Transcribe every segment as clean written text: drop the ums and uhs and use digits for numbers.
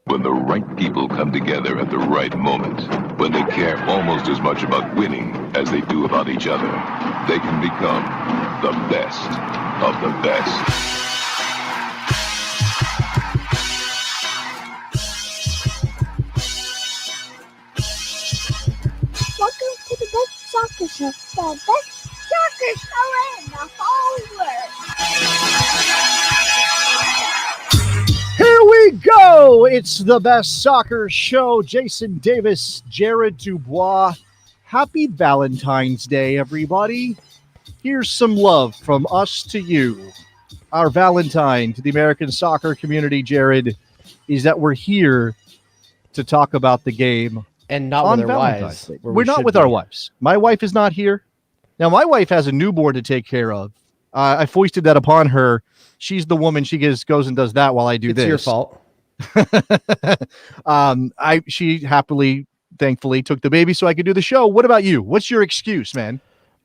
When the right people come together at the right moment, when they care almost as much about winning as they do about each other, they can become the best of the best. Welcome to the best soccer show, the best soccer show in the whole world. Here we go. It's the best soccer show. Jason Davis, Jared DuBois. Happy Valentine's Day, everybody. Here's some love from us to you. Our Valentine to the American soccer community, Jared, is that we're here to talk about the game. And not on with our Valentine's wives. Day. We're not with our wives. My wife is not here. Now, my wife has a newborn to take care of. I foisted that upon her. She's the woman. She goes and does that while I do this. It's your fault. She happily, thankfully, took the baby so I could do the show. What about you? What's your excuse, man?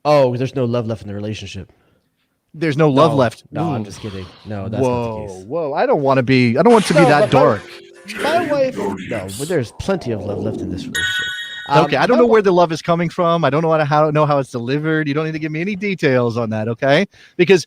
Oh, there's no love left in the relationship. There's no love left. No, Ooh. I'm just kidding. No, that's not the case. Whoa. I don't want to be that dark. My wife, no, but there's plenty of love left in this relationship. Okay, I don't know where the love is coming from. I don't know how it's delivered. You don't need to give me any details on that, okay? Because,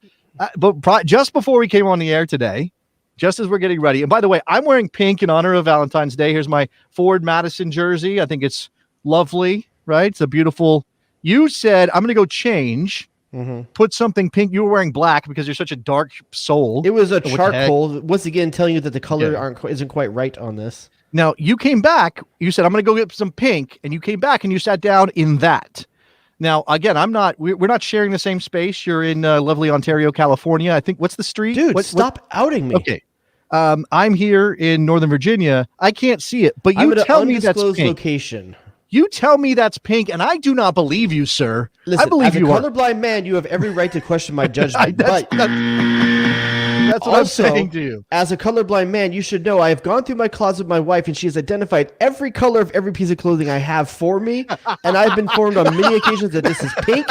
just before we came on the air today, just as we're getting ready, and by the way, I'm wearing pink in honor of Valentine's Day. Here's my Ford Madison jersey. I think it's lovely, right? It's a beautiful. You said I'm going to go change. Mm-hmm. Put something pink. You were wearing black because you're such a dark soul. It was a charcoal. Once again, telling you that the color isn't quite right on this. Now, you came back. You said, I'm going to go get some pink. And you came back and you sat down in that. Now, again, we're not sharing the same space. You're in lovely Ontario, California. I think, what's the street? Dude, stop outing me. Okay. I'm here in Northern Virginia. I can't see it, but you tell me that's pink. Location. You tell me that's pink, and I do not believe you, sir. Listen, I believe you are. As a colorblind man, you have every right to question my judgment. That's what I'm saying to you. As a colorblind man, you should know I have gone through my closet with my wife, and she has identified every color of every piece of clothing I have for me, and I've been informed on many occasions that this is pink.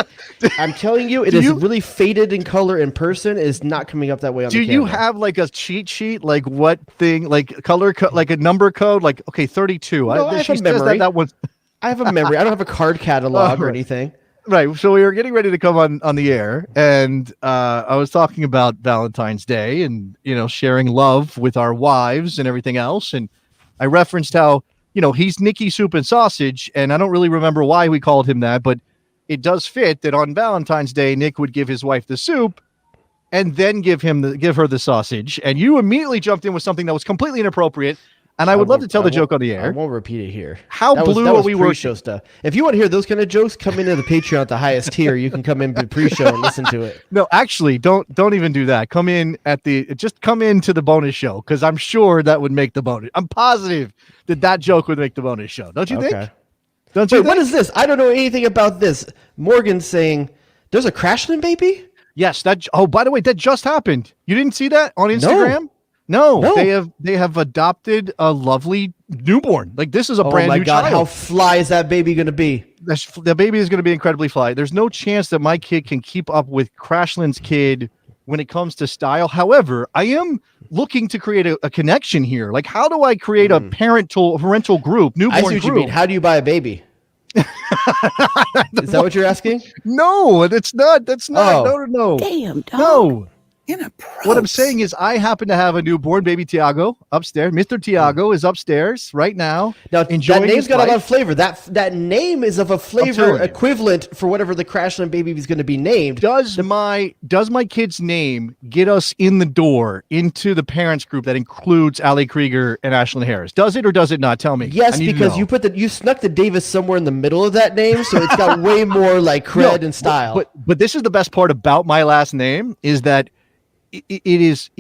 I'm telling you, it is really faded in color in person. It is not coming up that way on the camera. Do you have like a cheat sheet? Like what thing? Like color, like a number code? Like, okay, 32. No, I have a memory. That one's... I have a memory. I don't have a card catalog or anything. Right. So we were getting ready to come on the air, and I was talking about Valentine's Day and, sharing love with our wives and everything else. And I referenced how, he's Nicky Soup and Sausage, and I don't really remember why we called him that, but it does fit that on Valentine's Day, Nick would give his wife the soup and then give her the sausage. And you immediately jumped in with something that was completely inappropriate. And I would love to tell the joke on the air. I won't repeat it here. How blue are we working? Pre-show stuff. If you want to hear those kind of jokes, come into the Patreon at the highest tier. You can come in pre-show and listen to it. No, actually, don't even do that. Come in just come into the bonus show, because I'm sure that would make the bonus. I'm positive that joke would make the bonus show. Don't you think? Don't you? Wait, what is this? I don't know anything about this. Morgan's saying there's a Crashland baby. Yes. Oh, by the way, that just happened. You didn't see that on Instagram? No, they have adopted a lovely newborn. Like, this is a brand new child. How fly is that baby going to be? The baby is going to be incredibly fly. There's no chance that my kid can keep up with Crashland's kid when it comes to style. However, I am looking to create a connection here. Like, how do I create a parental group, newborn I see what group? You mean. How do you buy a baby? Is that what you're asking? No, that's not. That's not. Oh. No. Damn, dog. No. What I'm saying is I happen to have a newborn baby Tiago upstairs. Mr. Tiago is upstairs right now. Now, enjoying that name's got life. A lot of flavor. That name is of a flavor equivalent for whatever the Crashland baby is going to be named. Does my kid's name get us in the door into the parents group that includes Ali Krieger and Ashlyn Harris? Does it or does it not? Tell me. Yes, because you snuck the Davis somewhere in the middle of that name, so it's got way more like cred and style. But this is the best part about my last name is that it is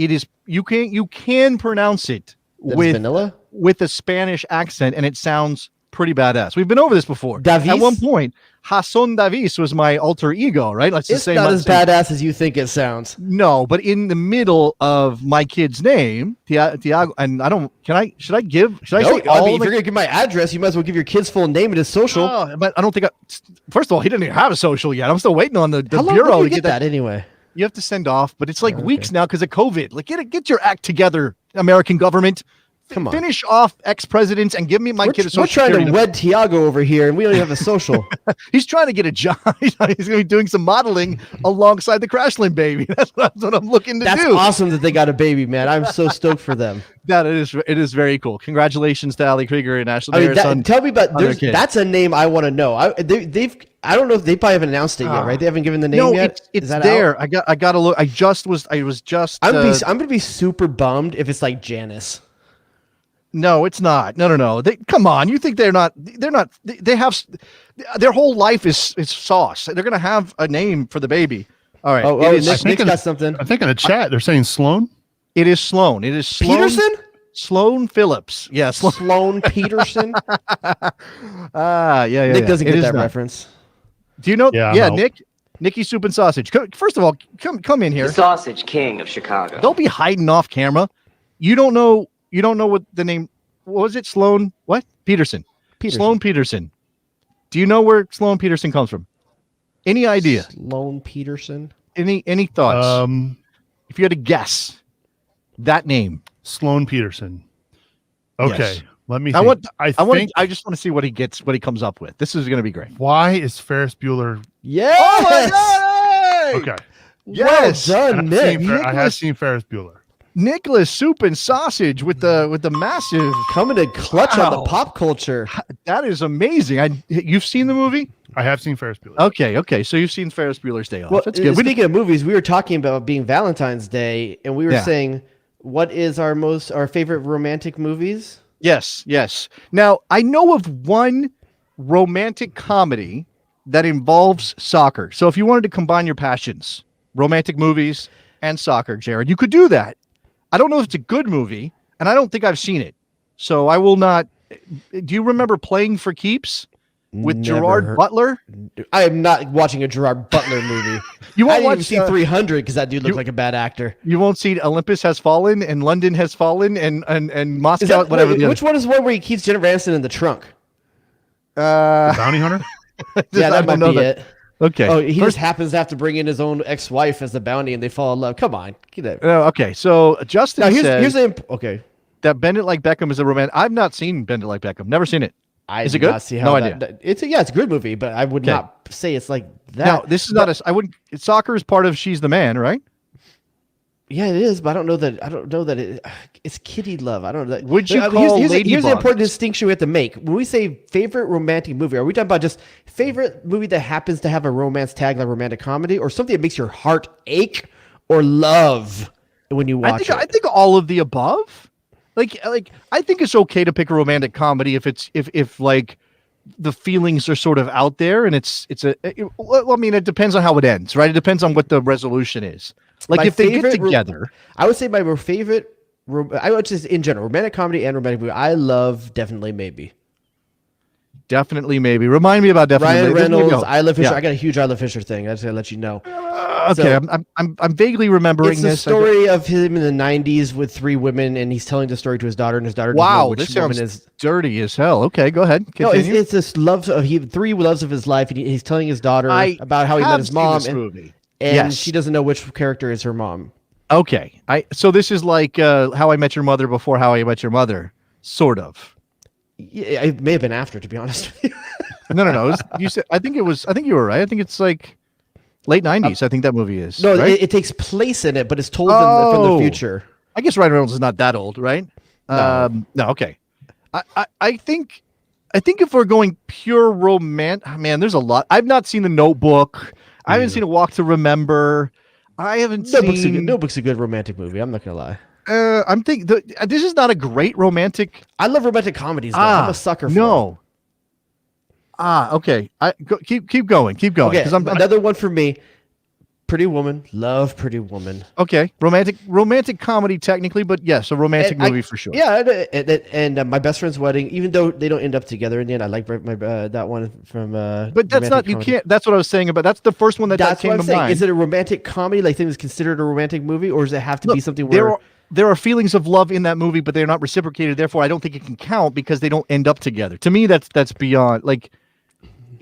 you can pronounce it with a Spanish accent, and it sounds pretty badass. We've been over this before. Davis? At one point, Hassan Davis was my alter ego, right? It's not as badass as you think it sounds. No, but in the middle of my kid's name, Tiago, and I don't. Should I say all? If you're gonna give my address, you might as well give your kid's full name and his social. Oh, but I don't think. First of all, he didn't even have a social yet. I'm still waiting on the How long bureau did you to get that anyway. You have to send off, but it's like weeks now because of COVID. Like, get your act together, American government. Come on. Finish off ex-presidents and give me my kid a social We're trying security to wed Tiago over here, and we don't even have a social. He's trying to get a job. He's going to be doing some modeling alongside the Crashland baby. That's what I'm looking to do. That's awesome that they got a baby, man. I'm so stoked for them. It is very cool. Congratulations to Ali Krieger and Ashley Mayer. Tell me about that's a name I want to know. I don't know if they probably haven't announced it yet, right? They haven't given the name yet. It's there. Out? I got to look. I'm gonna be super bummed if it's like Janice. No, it's not. No. Come on. You think they're not? They have their whole life is sauce. They're gonna have a name for the baby. All right. Nick's got something. I think in the chat they're saying Sloan. It is Sloan. It is Sloan Peterson. Sloan Phillips. Yes. Yeah, Sloan Peterson. Yeah. Nick doesn't get that reference. Do you know? Yeah, Nicky Soup and Sausage. First of all, come in here. The Sausage King of Chicago. Don't be hiding off camera. You don't know what the name. What was it? Sloan. What? Peterson. Sloan Peterson. Do you know where Sloan Peterson comes from? Any idea? Sloan Peterson. Any thoughts? If you had to guess that name. Sloan Peterson. Okay. Yes. Let me think. I just want to see what he comes up with. This is going to be great. Why is Ferris Bueller? Yes. Oh my God! Okay. Yes. Well done, Nick. I have seen Ferris Bueller. Nicholas Soup and Sausage with the massive coming to clutch on the pop culture. That is amazing. You've seen the movie? I have seen Ferris Bueller. Okay. So you've seen Ferris Bueller's Day Off. Well, that's good. Speaking of movies, we were talking about being Valentine's Day, and we were saying, what is our favorite romantic movies? Yes. Now, I know of one romantic comedy that involves soccer. So if you wanted to combine your passions, romantic movies and soccer, Jared, you could do that. I don't know if it's a good movie, and I don't think I've seen it. So I will not. Do you remember Playing for Keeps with Gerard Butler? I am not watching a Gerard Butler movie. You won't watch 300 because that dude looked like a bad actor. You won't see Olympus Has Fallen and London Has Fallen and Moscow, whatever. Which one is one where he keeps Jennifer Aniston in the trunk? Bounty Hunter? Yeah, that might be it. Okay. Oh, he just happens to have to bring in his own ex-wife as the bounty, and they fall in love. Come on, get it. Okay, so Justin says that Bend It Like Beckham is a romantic. I've not seen Bend It Like Beckham. Never seen it. Is it good? See how idea. It's a good movie, but I would not say it's like that. No, this is not a. I wouldn't. Soccer is part of She's the Man, right? Yeah, it is, but I don't know that it's kiddie love. I don't know that. Would you call here's Ladybug? the important distinction we have to make. When we say favorite romantic movie, are we talking about just favorite movie that happens to have a romance tag like romantic comedy, or something that makes your heart ache or love when you watch it? I think all of the above. Like I think it's okay to pick a romantic comedy if like the feelings are sort of out there and I mean, it depends on how it ends, right? It depends on what the resolution is. Like if they get together, I would say my favorite. I would just in general romantic comedy and romantic movie. I love Definitely Maybe. Definitely Maybe. Remind me about Definitely Ryan Maybe. Reynolds, Isla Fisher. Yeah. I got a huge Isla Fisher thing. I just gotta let you know. Okay, so, I'm vaguely remembering this. It's the story of him in the '90s with 3 women, and he's telling the story to his daughter, and his daughter. Wow, which this sounds is dirty as hell. Okay, go ahead. Continue. No, it's this love of 3 loves of his life, and he's telling his daughter about how he met his mom, and she doesn't know which character is her mom. Okay, so this is like How I Met Your Mother before How I Met Your Mother, sort of. Yeah, it may have been after, to be honest with you. No. You said I think you were right. I think it's like late '90s. I think that movie is. No, right? it takes place in it, but it's told from the future. I guess Ryan Reynolds is not that old, right? No. Okay. I think if we're going pure romantic, man, there's a lot. I've not seen The Notebook. I haven't seen A Walk to Remember. I haven't seen. Notebook's a good romantic movie. I'm not gonna lie. I'm thinking this is not a great romantic. I love romantic comedies. Though. I'm a sucker for. No. Okay. Keep going. Okay. Another one for me. Pretty Woman. Love Pretty Woman. Okay. Romantic comedy technically, but yes, a romantic movie for sure. Yeah. And My Best Friend's Wedding. Even though they don't end up together in the end, I like that one from. But that's not. You can't. That's what I was saying about. That's the first one that came to mind. Is it a romantic comedy? Like things considered a romantic movie, or does it have to be something where? There are feelings of love in that movie, but they're not reciprocated. Therefore, I don't think it can count because they don't end up together. To me, that's beyond like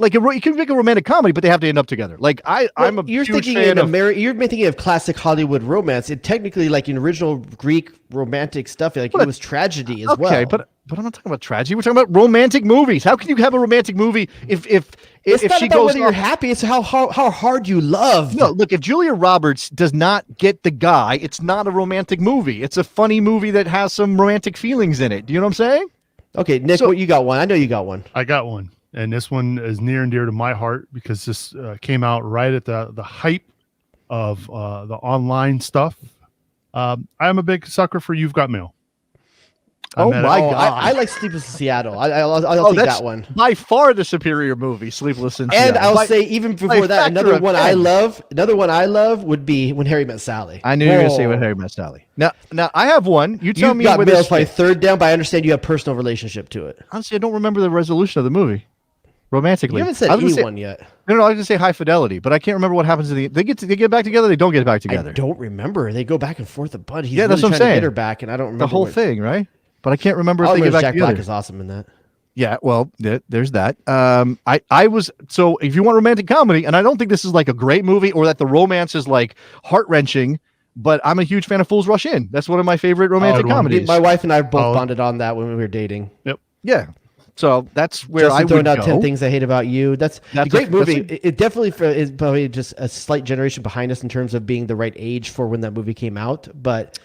Like you can make a romantic comedy, but they have to end up together. Like I'm a you're huge thinking fan of. you're thinking of classic Hollywood romance. It technically, like in original Greek romantic stuff, like it was tragedy as well. Okay, but I'm not talking about tragedy. We're talking about romantic movies. How can you have a romantic movie if it's not she about goes whether you're happy, it's how hard you love. No, look, if Julia Roberts does not get the guy, it's not a romantic movie. It's a funny movie that has some romantic feelings in it. Do you know what I'm saying? Okay, Nick, what you got one? I know you got one. I got one. And this one is near and dear to my heart because this came out right at the hype of the online stuff. I'm a big sucker for You've Got Mail. Oh my God! I like Sleepless in Seattle. I'll take that one. By far the superior movie, Sleepless in And Seattle. I'll say even before that, another one I love would be When Harry Met Sally. I knew you were going to say When Harry Met Sally. Now I have one. You tell me where this is my third down, but I understand you have personal relationship to it. Honestly, I don't remember the resolution of the movie. Romantically, you haven't said anyone yet. No, I was going to say High Fidelity, but I can't remember what happens they get back together. They don't get back together. I don't remember. They go back and forth a bunch. He's that's what I'm trying saying. to get her back, and I don't remember the whole thing, right? But I can't remember if they get back Jack together. Black is awesome in that. Yeah, well, there's that. I was so if you want romantic comedy, and I don't think this is like a great movie or that the romance is like heart wrenching, but I'm a huge fan of Fools Rush In. That's one of my favorite romantic comedies. My wife and I both bonded on that when we were dating. Yep. Yeah. So that's where Justin I throwing would out go. 10 Things I Hate About You. That's a great movie. It definitely is probably just a slight generation behind us in terms of being the right age for when that movie came out. But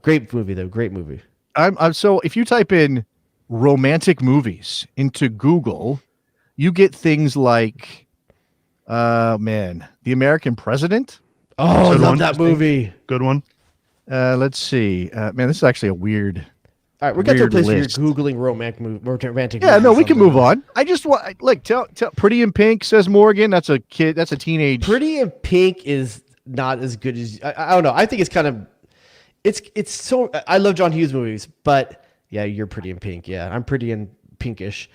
great movie, though. Great movie. I'm so if you type in romantic movies into Google, you get things like, The American President. Oh, I love that movie. Good one. Let's see. This is actually a weird. All right, we're getting to a place list. where you're Googling romantic movies. Yeah, no, we can move on. I just want tell Pretty in Pink, says Morgan. That's a kid. That's a teenage. Pretty in Pink is not as good as I don't know. I think it's kind of it's so. I love John Hughes movies, but yeah, you're Pretty in Pink. Yeah, I'm pretty and pinkish.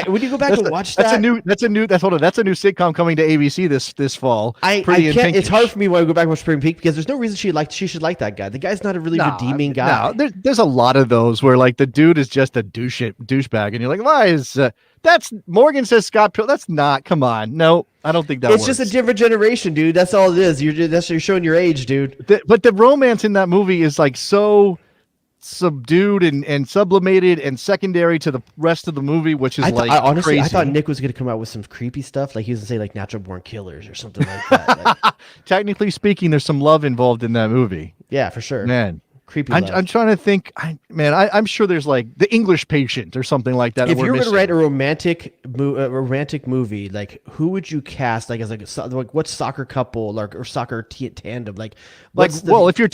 When you go back and watch that's a new sitcom coming to ABC this fall. I can't. It's hard for me when I go back and watch Pretty in Pink because there's no reason she should like that guy. The guy's not a really redeeming guy. No, there's a lot of those where like the dude is just a douchebag, and you're like, why is that's Morgan says Scott Pilgrim? That's not. Come on, no, I don't think that. It's just a different generation, dude. That's all it is. You're showing your age, dude. But the romance in that movie is like so subdued and sublimated and secondary to the rest of the movie, which is honestly, crazy. I thought Nick was going to come out with some creepy stuff, like he was going to say like Natural Born Killers or something like that. Like, technically speaking, there's some love involved in that movie. Yeah, for sure. Man, creepy. I'm trying to think. I'm sure there's like The English Patient or something like that. If you were going to write a romantic movie, like who would you cast? Like as like what soccer couple or soccer tandem? If you're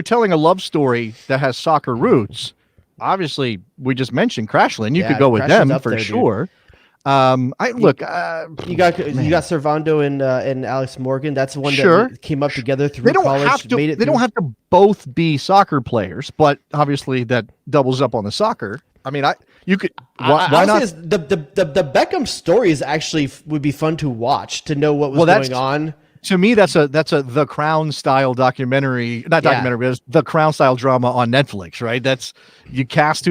telling a love story that has soccer roots, obviously we just mentioned Crashland. You could go with them for there, sure. Dude. You got Servando and Alex Morgan. That's one that came up together through college. They don't have to both be soccer players, but obviously that doubles up on the soccer. I mean, you could. Why not? The Beckham stories actually would be fun to watch to know what was going on. To me, that's a The Crown style documentary, not documentary, but it's The Crown style drama on Netflix, right? That's you cast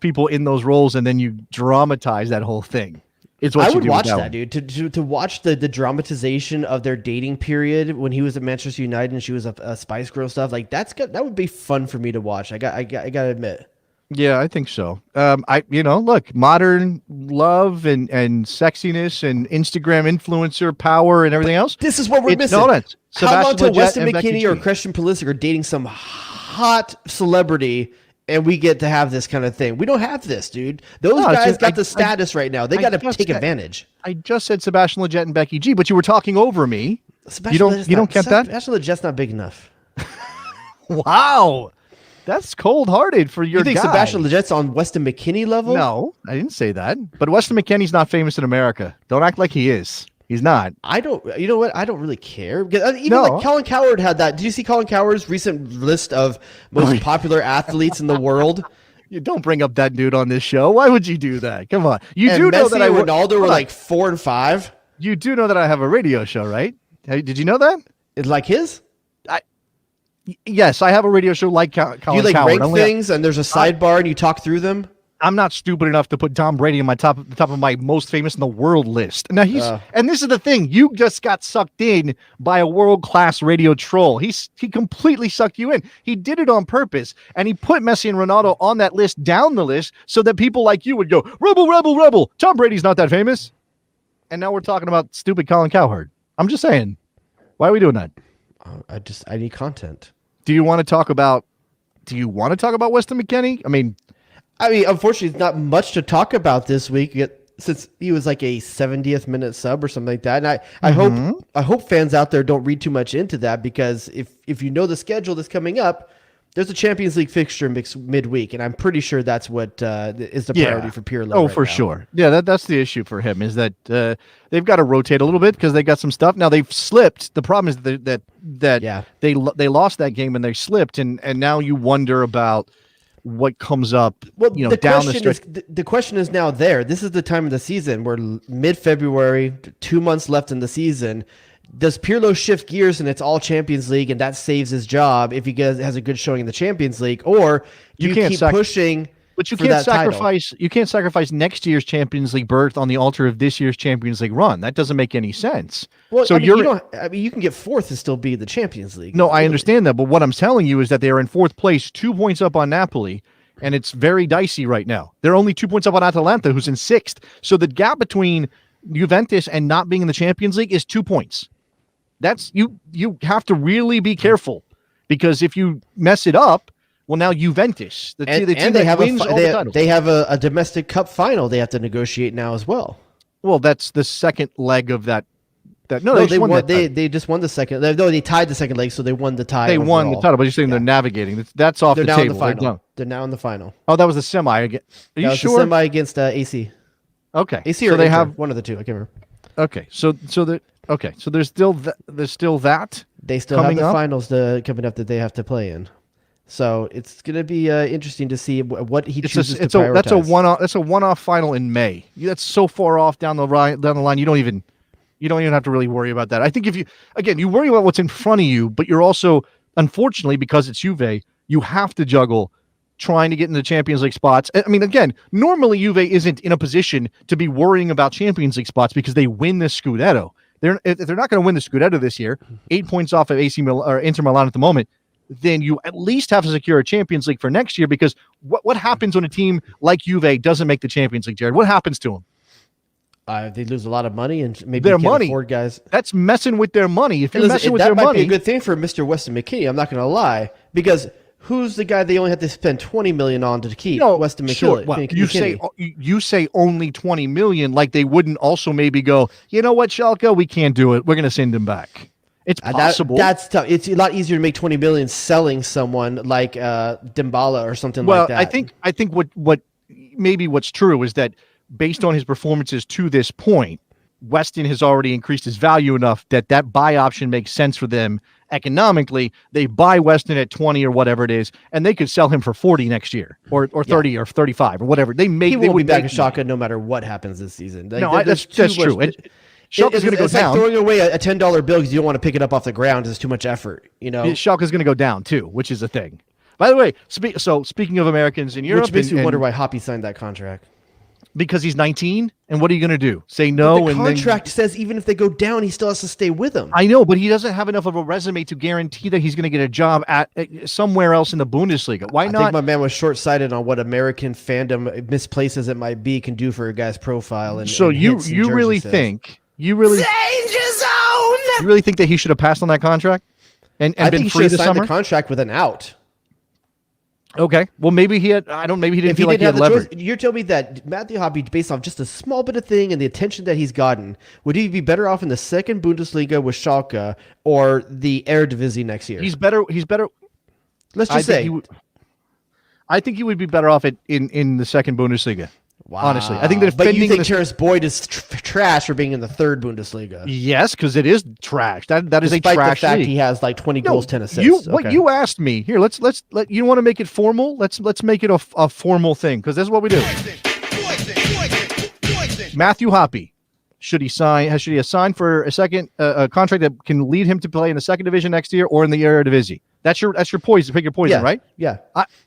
people in those roles and then you dramatize that whole thing. I would watch that, dude. To watch the dramatization of their dating period when he was at Manchester United and she was a Spice Girl stuff, like that would be fun for me to watch. I gotta admit. Yeah, I think so. Look, modern love and sexiness and Instagram influencer power and everything else. This is what we're missing. How long till Weston McKennie or Christian Pulisic are dating some hot celebrity and we get to have this kind of thing? We don't have this, dude. Those guys got the status right now. They got to take advantage. I just said Sebastian Lletget and Becky G, but you were talking over me. You don't get that? Sebastian Lletget's not big enough. Wow. That's cold-hearted for your guy. You think Sebastian Lletget's on Weston McKennie level? No, I didn't say that. But Weston McKennie's not famous in America. Don't act like he is. He's not. You know what? I don't really care. Like Colin Cowherd had that. Did you see Colin Cowherd's recent list of most popular athletes in the world? You don't bring up that dude on this show. Why would you do that? Come on. You do know that Ronaldo were like 4 and 5. You do know that I have a radio show, right? Did you know that? It's like his? Yes, I have a radio show like Colin Cowherd. You rank things and there's a sidebar and you talk through them? I'm not stupid enough to put Tom Brady in the top of my most famous in the world list. Now and this is the thing, you just got sucked in by a world-class radio troll. He completely sucked you in. He did it on purpose, and he put Messi and Ronaldo on that list, down the list, so that people like you would go, rebel, rebel, rebel. Tom Brady's not that famous. And now we're talking about stupid Colin Cowherd. I'm just saying, why are we doing that? I need content. Do you want to talk about Weston McKennie? I mean, unfortunately, it's not much to talk about this week since he was like a 70th minute sub or something like that. And I hope fans out there don't read too much into that, because if you know the schedule that's coming up, there's a Champions League fixture midweek, and I'm pretty sure that's what is the priority for Pirlo. Oh, right for now. sure. Yeah, that's the issue for him, is that they've got to rotate a little bit because they got some stuff. Now they've slipped. The problem is that they lost that game and they slipped, and now you wonder about what comes up. Well, down the stretch. The question is now there. This is the time of the season. We're mid-February, 2 months left in the season. Does Pirlo shift gears and it's all Champions League and that saves his job if he has a good showing in the Champions League, or do you keep pushing? But you can't sacrifice. You can't sacrifice next year's Champions League berth on the altar of this year's Champions League run. That doesn't make any sense. Well, so you can get fourth and still be the Champions League. No, I understand that, but what I'm telling you is that they are in fourth place, 2 points up on Napoli, and it's very dicey right now. They're only 2 points up on Atalanta, who's in sixth. So the gap between Juventus and not being in the Champions League is 2 points. That's you have to really be careful, because if you mess it up, well, now Juventus, the team that wins all the titles. They have a domestic cup final they have to negotiate now as well. Well, that's the second leg of that. They just won the second. No, they tied the second leg, so they won the tie. They won the title, but you're saying they're navigating. That's off the table. They're now in the final. Oh, that was the semi again. Are you sure? The semi against AC. Okay, AC, or they have one of the two. I can't remember. Okay, so there's still that. They still have the finals coming up that they have to play in. So it's going to be interesting to see what he chooses to prioritize. That's a one-off final in May. That's so far off down the line. You don't even have to really worry about that. I think you worry about what's in front of you, but you're also, unfortunately, because it's Juve, you have to juggle trying to get into the Champions League spots. I mean, again, normally Juve isn't in a position to be worrying about Champions League spots because they win the Scudetto. If they're not going to win the Scudetto this year, 8 points off of AC Milan or Inter Milan at the moment, then you at least have to secure a Champions League for next year, because what happens when a team like Juve doesn't make the Champions League, Jared? What happens to them? They lose a lot of money, and maybe their they can't money. afford guys. That's messing with their money. If you're messing with their money, that might be a good thing for Mr. Weston McKennie. I'm not going to lie, because who's the guy they only have to spend $20 million on to keep? Weston McKennie. Sure. Well, you say only $20 million, like they wouldn't also maybe go, you know what, Schalke, we can't do it. We're going to send him back. It's possible. That's tough. It's a lot easier to make $20 million selling someone like Dembala or something like that. I think what's true is that based on his performances to this point, Weston has already increased his value enough that buy option makes sense for them economically. They buy Weston at 20 or whatever it is, and they could sell him for 40 next year, or 30 or 35 or whatever. He will be back in Schalke no matter what happens this season. That's true. Schalke's going to go down. Like throwing away a $10 bill because you don't want to pick it up off the ground is too much effort. Schalke's going to go down too, which is a thing. By the way, speaking of Americans in Europe, which makes me wonder why Hoppy signed that contract. Because he's 19, and what are you going to do? Say no? But the contract says even if they go down, he still has to stay with them. I know, but he doesn't have enough of a resume to guarantee that he's going to get a job at somewhere else in the Bundesliga. Why not? I think my man was short-sighted on what American fandom, misplaced as it might be, can do for a guy's profile. So you really think that he should have passed on that contract and been free this summer? The contract with an out. Okay. Well, maybe he had. Maybe he didn't feel like he had leverage. You're telling me that Matthew Hoppy, based off just a small bit of thing and the attention that he's gotten, would he be better off in the second Bundesliga with Schalke or the Eredivisie next year? He's better. Let's just say. I think he would be better off in the second Bundesliga. Wow. Honestly, I think that. But you think Terrence Boyd is trash for being in the third Bundesliga? Yes, because it is trash. That is a trash. Despite the fact league. He has like 20 goals, 10 assists. What you asked me here? Let's you want to make it formal? Let's make it a formal thing, because this is what we do. Matthew Hoppy, should he sign for a second a contract that can lead him to play in the second division next year or in the Eredivisie? That's your poison. Pick your poison, right? Yeah.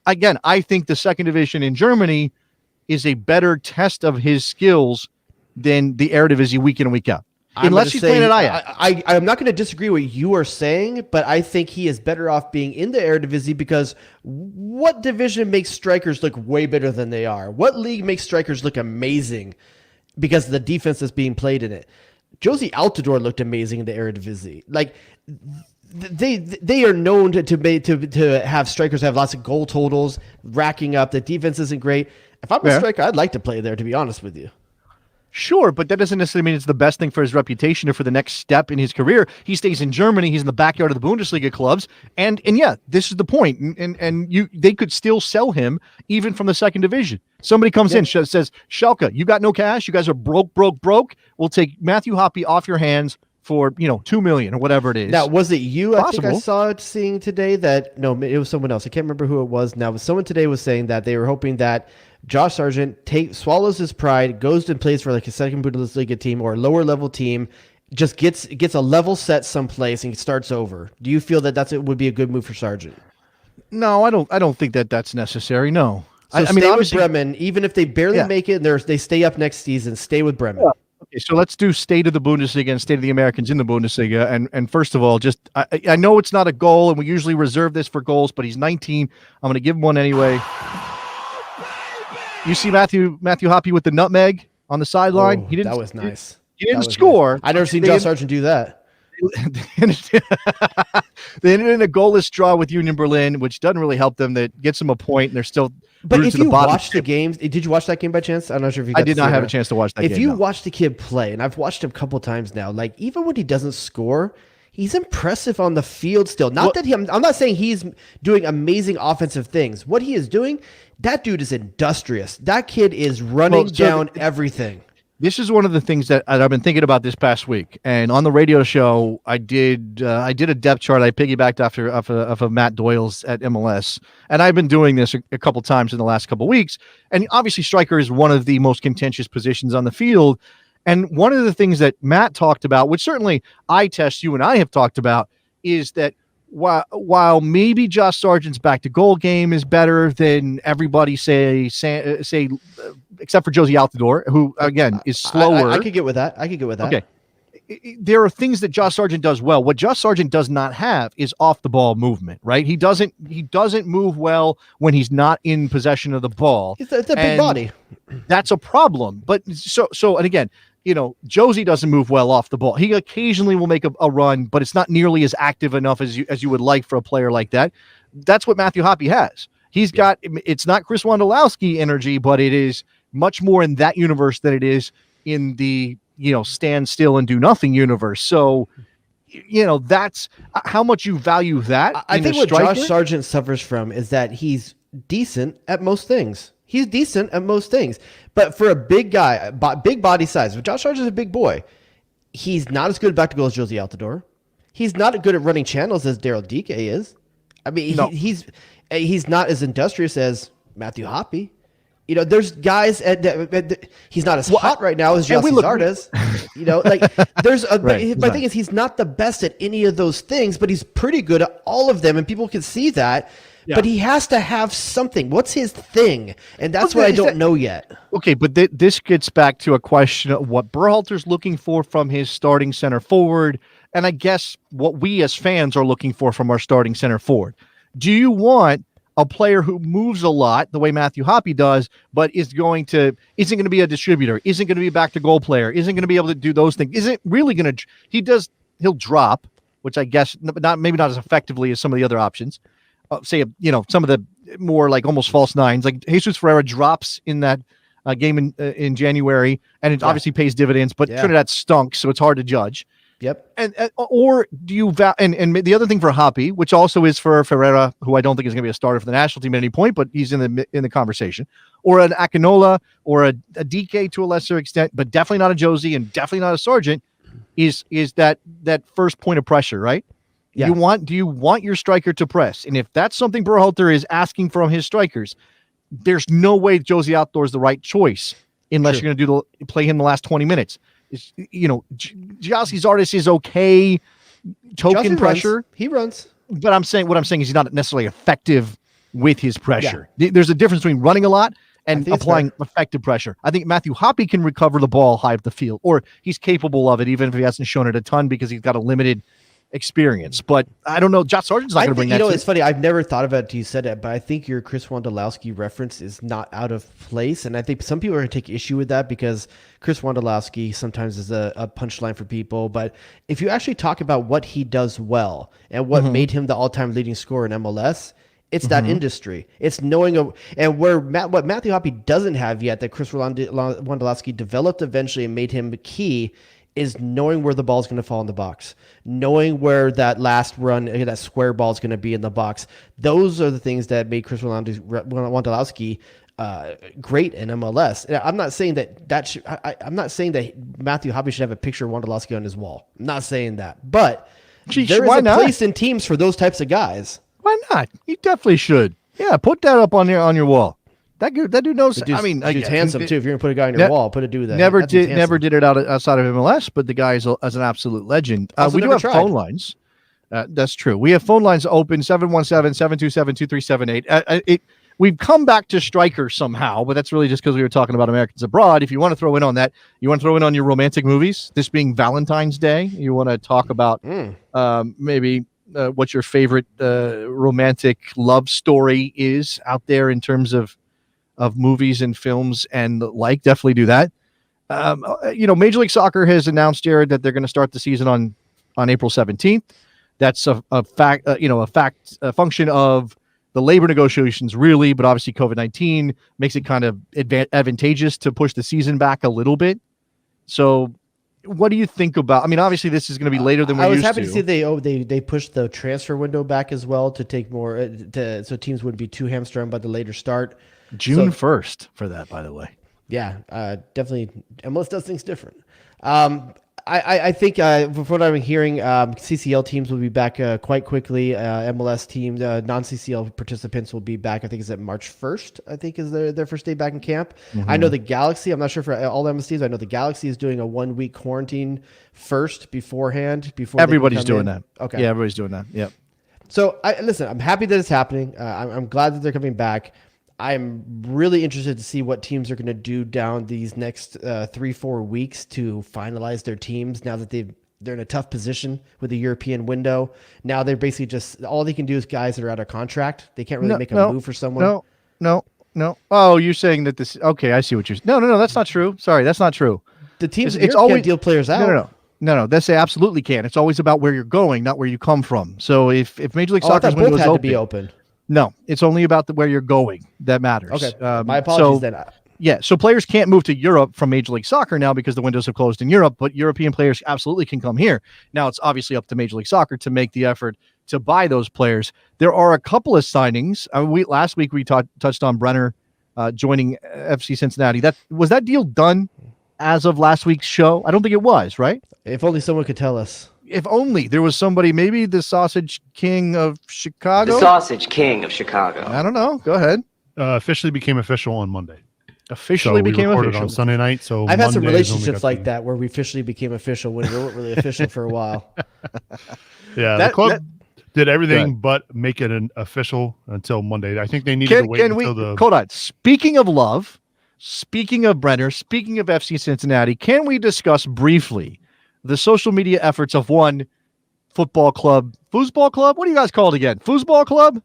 I think the second division in Germany is a better test of his skills than the Eredivisie week in and week out. Unless he's playing at Ajax. I'm not going to disagree with what you are saying, but I think he is better off being in the Eredivisie because what division makes strikers look way better than they are? What league makes strikers look amazing because of the defense that's being played in it? Josie Altidore looked amazing in the Eredivisie. Like they are known to have strikers have lots of goal totals, racking up. The defense isn't great. If I'm a striker, I'd like to play there, to be honest with you. Sure, but that doesn't necessarily mean it's the best thing for his reputation or for the next step in his career. He stays in Germany. He's in the backyard of the Bundesliga clubs. And yeah, this is the point. And they could still sell him even from the second division. Somebody comes in, says, Schalke, you got no cash. You guys are broke. We'll take Matthew Hoppe off your hands for, $2 million or whatever it is. Now, was it you? Possible. I think I saw it seeing today that, no, it was someone else. I can't remember who it was. Now, someone today was saying that they were hoping that Josh Sargent swallows his pride, goes and plays for like a second Bundesliga team or a lower level team, just gets a level set someplace and starts over. Do you feel that would be a good move for Sargent? No, I don't think that's necessary. No. So I mean, with Bremen, even if they barely make it, they stay up next season. Stay with Bremen. Yeah. Okay, so let's do state of the Bundesliga and state of the Americans in the Bundesliga. And first of all, just I know it's not a goal, and we usually reserve this for goals, but he's 19. I'm going to give him one anyway. You see Matthew Hoppe with the nutmeg on the sideline. Oh, that was nice. He didn't score. Nice. I never seen Josh Sargent do that. They ended in a goalless draw with Union Berlin, which doesn't really help them. That gets them a point, and they're still. But if you watch the games, did you watch that game by chance? I'm not sure if you. I did not have a chance to watch that game. If you watch the kid play, and I've watched him a couple times now, like even when he doesn't score, he's impressive on the field still. I'm not saying he's doing amazing offensive things. What he is doing, that dude is industrious. That kid is running down everything. This is one of the things that I've been thinking about this past week. And on the radio show, I did a depth chart. I piggybacked off of Matt Doyle's at MLS. And I've been doing this a couple times in the last couple weeks. And obviously striker is one of the most contentious positions on the field. And one of the things that Matt talked about, which certainly you and I have talked about, is that while maybe Josh Sargent's back to goal game is better than everybody say except for Josie Altidore, who again is slower. I could get with that. Okay. There are things that Josh Sargent does well. What Josh Sargent does not have is off the ball movement, right? He doesn't move well when he's not in possession of the ball. It's a big body. That's a problem. But so and again, Josie doesn't move well off the ball. He occasionally will make a run, but it's not nearly as active enough as you would like for a player like that. That's what Matthew Hoppe has. He's got, it's not Chris Wondolowski energy, but it is much more in that universe than it is in the, stand still and do nothing universe. So, that's how much you value that. I think what Josh Sargent suffers from is that he's decent at most things. But for a big guy, big body size, Josh Sargent's a big boy. He's not as good back to goal as Josie Altidore. He's not good at running channels as Daryl Dike is. I mean, he's not as industrious as Matthew Hoppe. There's guys he's not as hot right now as Jesse Zardes. My thing is he's not the best at any of those things, but he's pretty good at all of them, and people can see that. Yeah. But he has to have something. What's his thing? And that's what I don't know yet. Okay, but this gets back to a question of what Berhalter's looking for from his starting center forward, and I guess what we as fans are looking for from our starting center forward. Do you want a player who moves a lot the way Matthew Hoppe does, but isn't going to be a distributor, isn't going to be a back to goal player, isn't going to be able to do those things, isn't really going to, he'll drop, which I guess maybe not as effectively as some of the other options. Some of the more like almost false nines, like Jesus Ferreira drops in that game in January, and it obviously pays dividends, but Trinidad stunk, so it's hard to judge. Yep. And or do you and the other thing for Hoppe, which also is for Ferreira, who I don't think is going to be a starter for the national team at any point, but he's in the conversation, or an Akinola or a DK to a lesser extent, but definitely not a Josie and definitely not a Sargent, is that first point of pressure, right? Yeah. Do you want your striker to press? And if that's something Berhalter is asking from his strikers, there's no way Josie Altidore is the right choice unless you're going to play him the last 20 minutes. Jossie Zardes is okay, token pressure. He runs. But what I'm saying is he's not necessarily effective with his pressure. Yeah. There's a difference between running a lot and applying effective pressure. I think Matthew Hoppe can recover the ball high up the field, or he's capable of it, even if he hasn't shown it a ton because he's got a limited experience. But I don't know. Josh Sargent's not going to bring that. You know, it's funny. I've never thought about it until you said it, but I think your Chris Wondolowski reference is not out of place. And I think some people are going to take issue with that because Chris Wondolowski sometimes is a punchline for people. But if you actually talk about what he does well and what made him the all-time leading scorer in MLS, it's that industry. It's knowing what Matthew Hoppe doesn't have yet that Chris Wondolowski developed eventually and made him key is knowing where the ball is going to fall in the box, knowing where that last run, that square ball is going to be in the box. Those are the things that made Chris Wondolowski great in MLS. And I'm not saying I'm not saying that Matthew Hoppe should have a picture of Wondolowski on his wall. I'm not saying that, but there is a place in teams for those types of guys. Why not? You definitely should. Yeah, put that up on your wall. That dude knows. I mean, dude's handsome too. If you're gonna put a guy on your wall, put a dude that never did it outside of MLS, but the guy is an absolute legend. We do have phone lines. That's true. We have phone lines open 717-727-2378. We've come back to strikers somehow, but that's really just because we were talking about Americans abroad. If you want to throw in on that, you want to throw in on your romantic movies. This being Valentine's Day, you want to talk about maybe. What your favorite romantic love story is out there in terms of movies and films and the like. Definitely do that. Major League Soccer has announced, Jared, that they're going to start the season on April 17th. That's a function of the labor negotiations, really, but obviously COVID-19 makes it kind of advantageous to push the season back a little bit. So what do you think about? I mean, obviously, this is going to be later than we're used to. I was happy to see they pushed the transfer window back as well to take more, so teams wouldn't be too hamstrung by the later start. June 1st for that, by the way. Yeah, definitely. MLS does things different. I think from what I'm hearing, CCL teams will be back quite quickly. MLS teams, non-CCL participants will be back. I think it's at March 1st. I think is their first day back in camp. I know the Galaxy. I'm not sure for all the MLS teams. I know the Galaxy is doing a 1-week quarantine beforehand. Before everybody's doing that. Okay, yeah, everybody's doing that. Yep. So listen, I'm happy that it's happening. I'm glad that they're coming back. I'm really interested to see what teams are going to do down these next 3-4 weeks to finalize their teams now that they're in a tough position with the European window. Now they're basically just, all they can do is guys that are out of contract. They can't really make a move for someone. No. Oh, you're saying that this, okay, I see what you're saying. No, that's not true. Sorry, that's not true. The teams it's always can't deal players out. No, they absolutely can. It's always about where you're going, not where you come from. So if Major League Soccer's window is open, to be open. No, it's only about where you're going that matters. Okay, my apologies then. Yeah, so players can't move to Europe from Major League Soccer now because the windows have closed in Europe, but European players absolutely can come here. Now, it's obviously up to Major League Soccer to make the effort to buy those players. There are a couple of signings. Last week we touched on Brenner joining FC Cincinnati. Was that deal done as of last week's show? I don't think it was, right? If only someone could tell us. If only there was somebody, maybe the Sausage King of Chicago. The Sausage King of Chicago. I don't know. Go ahead. Officially became official on Monday. Officially became official on Sunday night. So I've had some relationships like that where we officially became official when we weren't really official for a while. Yeah, the club did everything but make it an official until Monday. I think they needed to wait until the. Hold on. Speaking of love, speaking of Brenner, speaking of FC Cincinnati, can we discuss briefly the social media efforts of one football club? Foosball club? What do you guys call it again? Foosball club?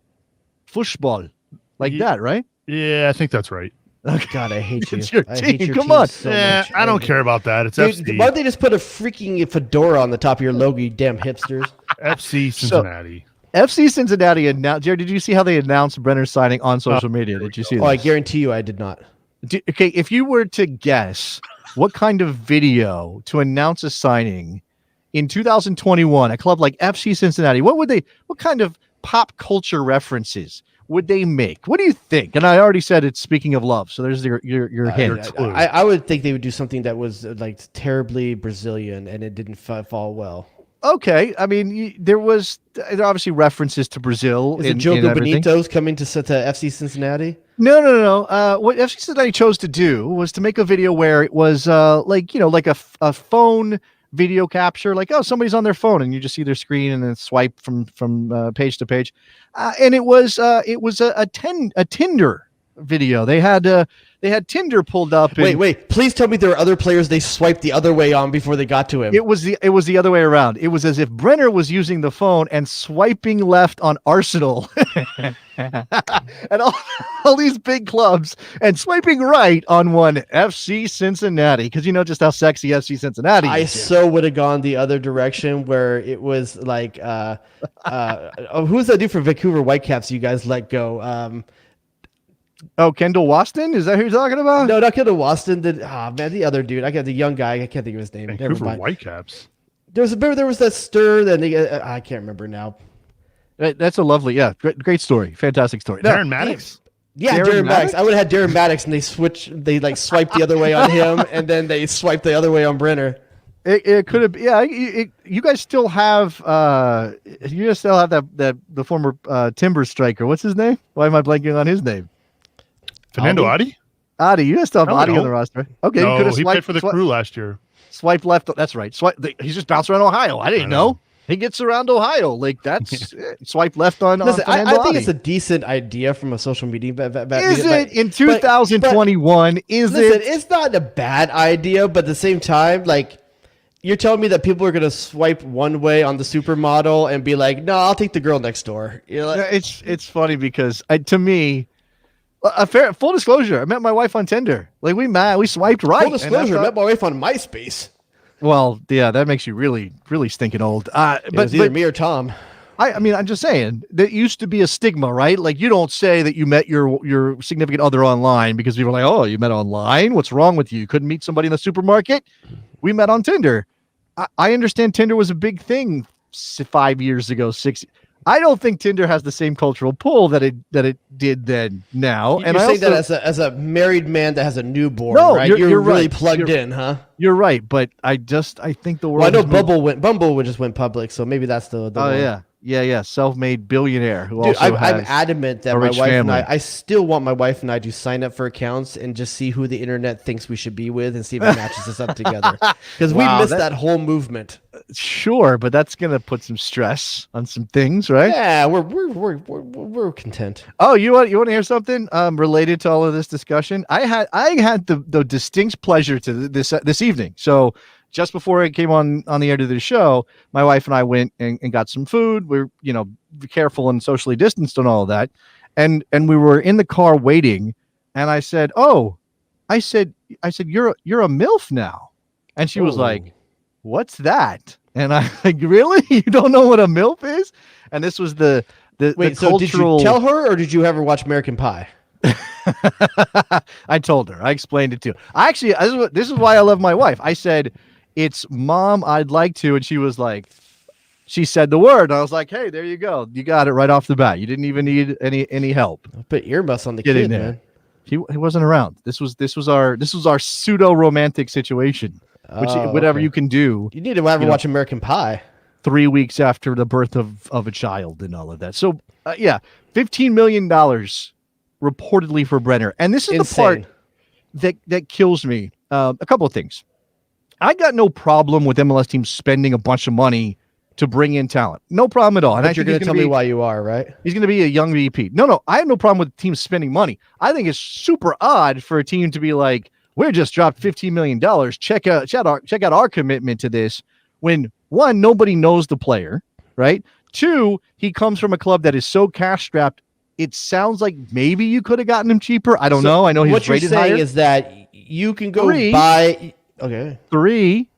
Foosball. That, right? Yeah, I think that's right. Okay. God, I hate you. It's your I team. hate your Come team on. so much. I don't care about that. It's FC. Why don't they just put a freaking fedora on the top of your logo, you damn hipsters? FC Cincinnati. FC Cincinnati announced. Jared, did you see how they announced Brenner's signing on social media? Did you see that? I guarantee you I did not. Okay, if you were to guess what kind of video to announce a signing in 2021, a club like FC Cincinnati, what kind of pop culture references would they make? What do you think? And I already said it's speaking of love, so there's your hint. I would think they would do something that was like terribly Brazilian, and it didn't fall well. Okay, I mean, there are obviously references to Brazil. Is it Jogo Benito's coming to FC Cincinnati? No. What FC Cincinnati chose to do was to make a video where it was like a phone video capture, like, oh, somebody's on their phone and you just see their screen and then swipe from page to page, and it was a Tinder video. They had Tinder pulled up. Wait. Please tell me there were other players they swiped the other way on before they got to him. It was the other way around. It was as if Brenner was using the phone and swiping left on Arsenal and all these big clubs, and swiping right on one FC Cincinnati, because you know just how sexy FC Cincinnati is. I so would have gone the other direction where it was like, who's that dude for Vancouver Whitecaps you guys let go? Kendall Waston? Is that who you're talking about? No, not Kendall Waston. The other dude. I got the young guy. I can't think of his name. Vancouver Whitecaps. There was that stir. Then I can't remember now. That's a lovely, great story, fantastic story. Darren Maddox. Yeah, Darren Maddox. I would have had Darren Maddox, and they swiped the other way on him, and then they swiped the other way on Brenner. It could have, you guys still have, the former Timber striker. What's his name? Why am I blanking on his name? Fernando Adi? Adi, you guys still have Adi on the roster. Okay, no, you could have he played for the Crew last year. Swiped left. That's right. He's just bounced around Ohio. I didn't know. He gets around Ohio. Like that's swipe left on. Listen, on I think it's a decent idea from a social media. Is it in 2021? It's not a bad idea, but at the same time, like you're telling me that people are going to swipe one way on the supermodel and be like, "No, I'll take the girl next door." It's funny because to me. Full disclosure, I met my wife on Tinder. Like we swiped right. Full disclosure, I met my wife on MySpace. Well, yeah, that makes you really, really stinking old. But either me or Tom. I mean, I'm just saying that used to be a stigma, right? Like you don't say that you met your significant other online because people are like, "Oh, you met online? What's wrong with you? You couldn't meet somebody in the supermarket?" We met on Tinder. I understand Tinder was a big thing 5 years ago, 6. I don't think Tinder has the same cultural pull that it did then now. You're saying that as a married man that has a newborn, no, right? You're really right. Plugged in, huh? You're right, but I think the world. Well, I know Bumble just went public, so maybe that's the one. Yeah. Self-made billionaire who Dude, also I'm adamant that my wife family. and I still want my wife and I to sign up for accounts and just see who the internet thinks we should be with and see if it matches us up together. Because we missed that whole movement. Sure, but that's gonna put some stress on some things, right? Yeah, we're content. Oh, you want to hear something related to all of this discussion? I had the distinct pleasure to this evening. So just before I came on the air to the show, my wife and I went and got some food. We're careful and socially distanced and all of that, and we were in the car waiting, and I said, "Oh, I said you're a MILF now," and she was like, "What's that?" And I'm like, "Really? You don't know what a MILF is?" And this was the Wait, so cultural... did you tell her or did you have her watch American Pie? I told her. I explained it to her. Actually, this is why I love my wife. I said, "It's Mom, I'd like to," and she was like, she said the word. And I was like, "Hey, there you go. You got it right off the bat. You didn't even need any help." I'll put earmuffs on the kid, man. He wasn't around. This was our pseudo romantic situation. Whatever you can do. You need to have her watch American Pie. 3 weeks after the birth of a child and all of that. So $15 million reportedly for Brenner. And this is the part that kills me. A couple of things. I got no problem with MLS teams spending a bunch of money to bring in talent. No problem at all. And you're going to tell me why you are, right? He's going to be a young VP. No, I have no problem with teams spending money. I think it's super odd for a team to be like, "We just dropped $15 million. Check out our commitment to this." When one, nobody knows the player, right? Two, he comes from a club that is so cash strapped. It sounds like maybe you could have gotten him cheaper. I don't know. I know he's rated higher. What you're saying is that you can go buy. Okay. 3,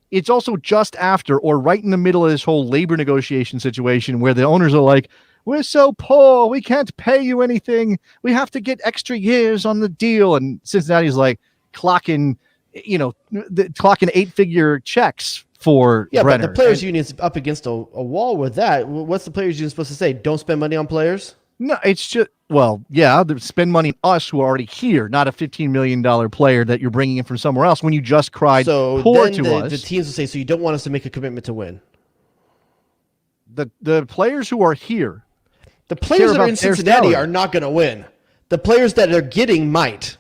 it's also just after or right in the middle of this whole labor negotiation situation where the owners are like, "We're so poor, we can't pay you anything. We have to get extra years on the deal." And Cincinnati's like clocking 8-figure checks for Brenner. But the players' union's up against a wall with that. What's the players' union supposed to say? Don't spend money on players? No, it's just, they spend money on us who are already here, not a $15 million player that you're bringing in from somewhere else when you just cried poor to us. The teams will say, "So you don't want us to make a commitment to win?" The players who are here. The players that are in Cincinnati are not going to win. The players that they're getting might.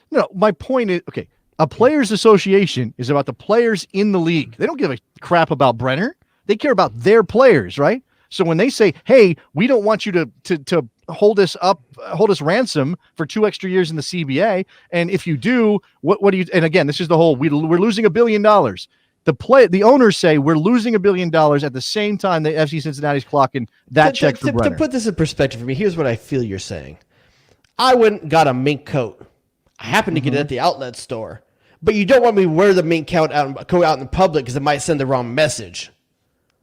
No, my point is, okay, a players' association is about the players in the league. They don't give a crap about Brenner. They care about their players, right? So when they say, "Hey, we don't want you to hold us ransom for 2 extra years in the CBA, and if you do, what do you?" And again, this is the whole we're losing $1 billion. The owners say we're losing $1 billion at the same time that FC Cincinnati's clocking that check for Brenner. To put this in perspective for me, here's what I feel you're saying. I went and got a mink coat. I happened to get it at the outlet store. But you don't want me to wear the mink coat out in the public because it might send the wrong message.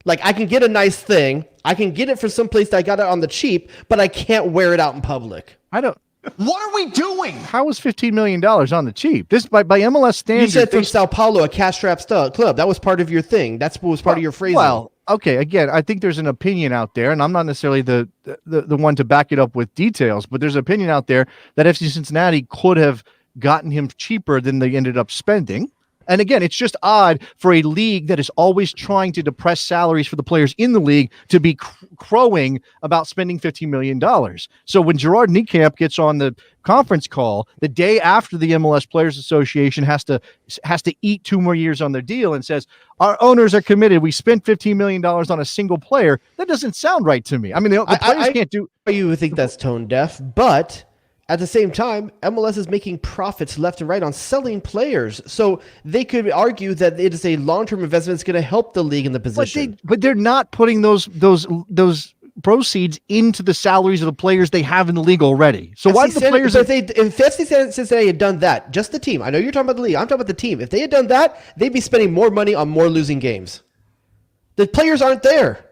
Like, I can get a nice thing. I can get it from someplace that I got it on the cheap, but I can't wear it out in public. I don't. What are we doing? How is $15 million on the cheap? This by MLS standards. You said from Sao Paulo, a cash-strapped club. That was part of your thing. That's what was part of your phrasing. Well, okay. Again, I think there's an opinion out there, and I'm not necessarily the one to back it up with details, but there's an opinion out there that FC Cincinnati could have gotten him cheaper than they ended up spending. And again, it's just odd for a league that is always trying to depress salaries for the players in the league to be crowing about spending $15 million. So when Gerard Niekamp gets on the conference call the day after the MLS Players Association has to eat 2 more years on their deal and says, our owners are committed, we spent $15 million on a single player, that doesn't sound right to me. I mean, the players can't do. You would think that's tone deaf, but at the same time, MLS is making profits left and right on selling players. So they could argue that it is a long-term investment that's going to help the league in the position. But they're not putting those proceeds into the salaries of the players they have in the league already. So why do the players? If FC Cincinnati had done that, just the team. I know you're talking about the league. I'm talking about the team. If they had done that, they'd be spending more money on more losing games. The players aren't there.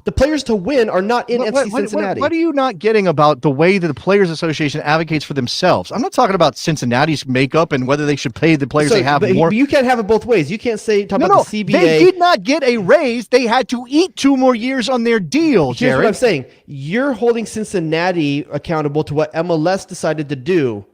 The players to win are not in FC Cincinnati. What are you not getting about the way that the Players Association advocates for themselves? I'm not talking about Cincinnati's makeup and whether they should pay the players they have more. You can't have it both ways. You can't talk about the CBA. They did not get a raise. They had to eat 2 more years on their deal, Jared. Here's what I'm saying. You're holding Cincinnati accountable to what MLS decided to do.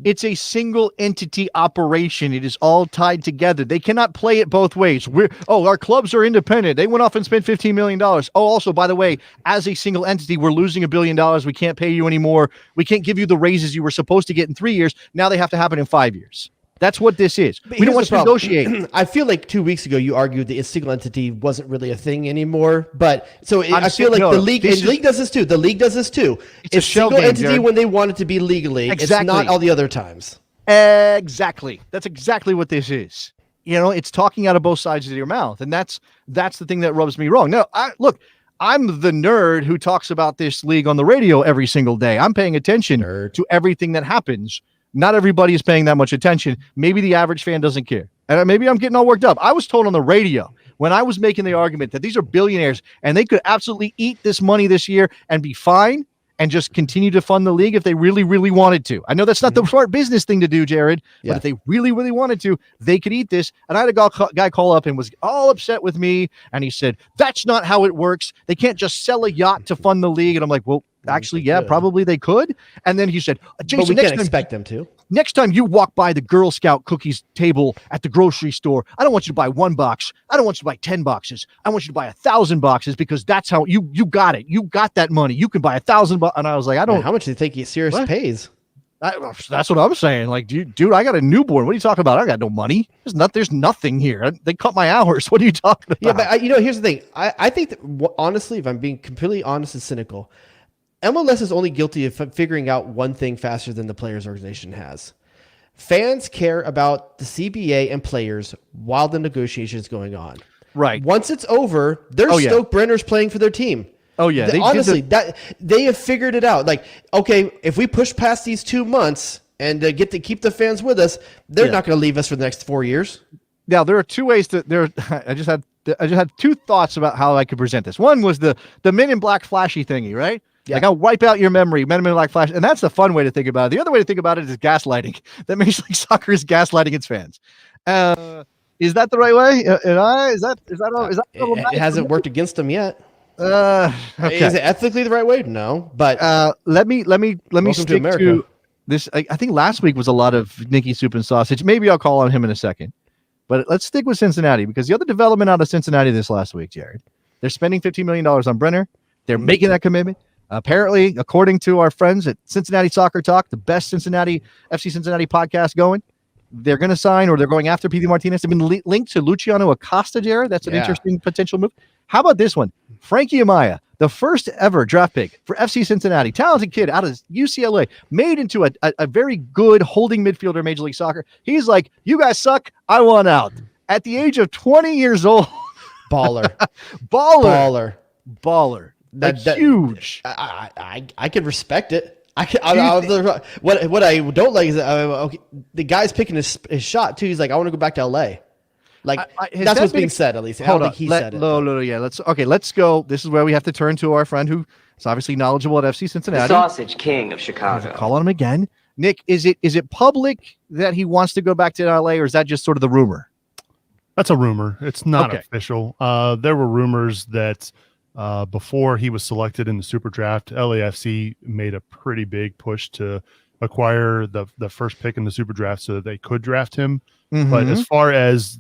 It's a single entity operation. It is all tied together. They cannot play it both ways. Our clubs are independent. They went off and spent $15 million. Oh, also, by the way, as a single entity, we're losing $1 billion. We can't pay you anymore. We can't give you the raises you were supposed to get in 3 years. Now they have to happen in 5 years. That's what this is. We don't want to negotiate. I feel like 2 weeks ago you argued that a single entity wasn't really a thing anymore. But I feel like the league does this too. The league does this too. It's a single entity, Jared, when they want it to be legally. Exactly. It's not all the other times. Exactly. That's exactly what this is. It's talking out of both sides of your mouth, and that's the thing that rubs me wrong. No, I'm the nerd who talks about this league on the radio every single day. I'm paying attention to everything that happens. Not everybody is paying that much attention. Maybe the average fan doesn't care. And maybe I'm getting all worked up. I was told on the radio when I was making the argument that these are billionaires and they could absolutely eat this money this year and be fine and just continue to fund the league if they really, really wanted to. I know that's not the smart business thing to do, Jared, but if they really, really wanted to, they could eat this. And I had a guy call up and was all upset with me. And he said, that's not how it works. They can't just sell a yacht to fund the league. And I'm like, well, actually, yeah, probably they could. And then he said, Jason, but we can't expect them to. Next time you walk by the Girl Scout cookies table at the grocery store, I don't want you to buy 1 box. I don't want you to buy 10 boxes. I want you to buy 1,000 boxes because that's how you got it. You got that money. You can buy 1,000 boxes. And I was like, how much do you think Sirius pays? That's what I'm saying. Like, dude, I got a newborn. What are you talking about? I got no money. There's nothing here. They cut my hours. What are you talking about? Yeah, but here's the thing. I think that, honestly, if I'm being completely honest and cynical, MLS is only guilty of figuring out one thing faster than the players organization has. Fans care about the CBA and players while the negotiation is going on. Right. Once it's over, they're stoked Brenner's playing for their team. Oh yeah. They have figured it out. Like, okay, if we push past these 2 months and get to keep the fans with us, they're not going to leave us for the next 4 years. Now there are 2 ways I just had 2 thoughts about how I could present this. One was the Men in Black flashy thingy, right? Yeah. Like, I'll wipe out your memory, Men in Black Flash. And that's the fun way to think about it. The other way to think about it is gaslighting. That Major League Soccer is gaslighting its fans. Is that the right way? It hasn't worked against them yet. Okay. Is it ethically the right way? No. But let me stick to this. I think last week was a lot of Nicky Soup and Sausage. Maybe I'll call on him in a second. But let's stick with Cincinnati, because the other development out of Cincinnati this last week, Jared, they're spending $15 million on Brenner. They're making that commitment. Apparently, according to our friends at Cincinnati Soccer Talk, the best FC Cincinnati podcast going, they're going to sign, or they're going after P.D. Martinez. They've been linked to Luciano Acosta, Jared. That's an interesting potential move. How about this one? Frankie Amaya, the first ever draft pick for FC Cincinnati, talented kid out of UCLA, made into a very good holding midfielder in Major League Soccer. He's like, you guys suck. I want out. At the age of 20 years old. Baller. Baller. That's huge. I can respect it. What I don't like is that the guy's picking his shot too. He's like, I want to go back to LA. Like that's what's being said, at least. I don't think he said it. No. Yeah, let's go. This is where we have to turn to our friend who is obviously knowledgeable at FC Cincinnati. The Sausage King of Chicago. Call on him again. Nick, is it public that he wants to go back to LA, or is that just sort of the rumor? That's a rumor. It's not official. There were rumors that before he was selected in the Super Draft, LAFC made a pretty big push to acquire the first pick in the Super Draft so that they could draft him. Mm-hmm. But as far as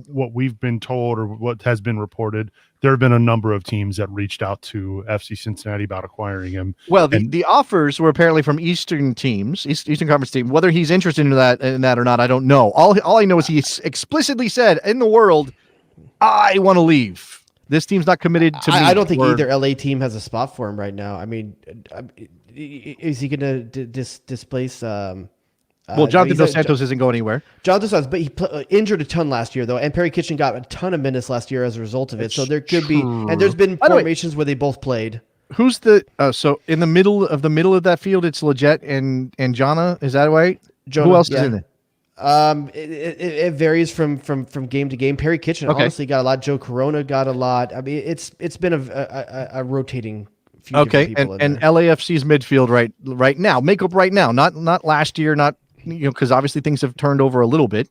what we've been told or what has been reported, there have been a number of teams that reached out to FC Cincinnati about acquiring him. Well, the offers were apparently from Eastern teams, Eastern Conference team. Whether he's interested in that or not, I don't know. All I know is he explicitly said in the world, I want to leave. This team's not committed to me. I don't think either LA team has a spot for him right now. I mean, is he going to displace? Jonathan Dos Santos isn't going anywhere. Jonathan Dos Santos, but he injured a ton last year, though, and Perry Kitchen got a ton of minutes last year as a result of it. So there could be, and there's been formations where they both played. Who's the so in the middle of that field? It's Leggett and Jana. Is that right? Who else is in it? It varies from game to game. Perry Kitchen honestly got a lot. Joe Corona got a lot. I mean, it's been a rotating. Few and LAFC's midfield right now, makeup right now, not last year, not because obviously things have turned over a little bit.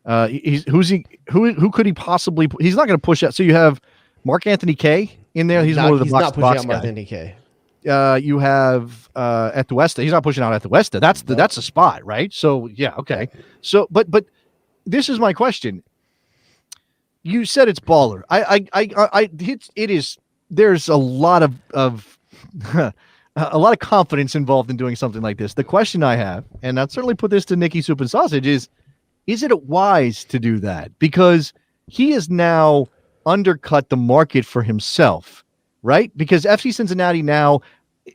Who could he possibly? He's not going to push out. So you have Mark Anthony Kay in there. He's more of the box pushing out Mark Anthony Kay. You have at the West. He's not pushing out at the West. That's a spot, right? So yeah, okay. So but this is my question. You said it's baller. It is. There's a lot of a lot of confidence involved in doing something like this. The question I have, and I'd certainly put this to Nicky Soup and Sausage, is it wise to do that? Because he has now undercut the market for himself, right? Because FC Cincinnati now,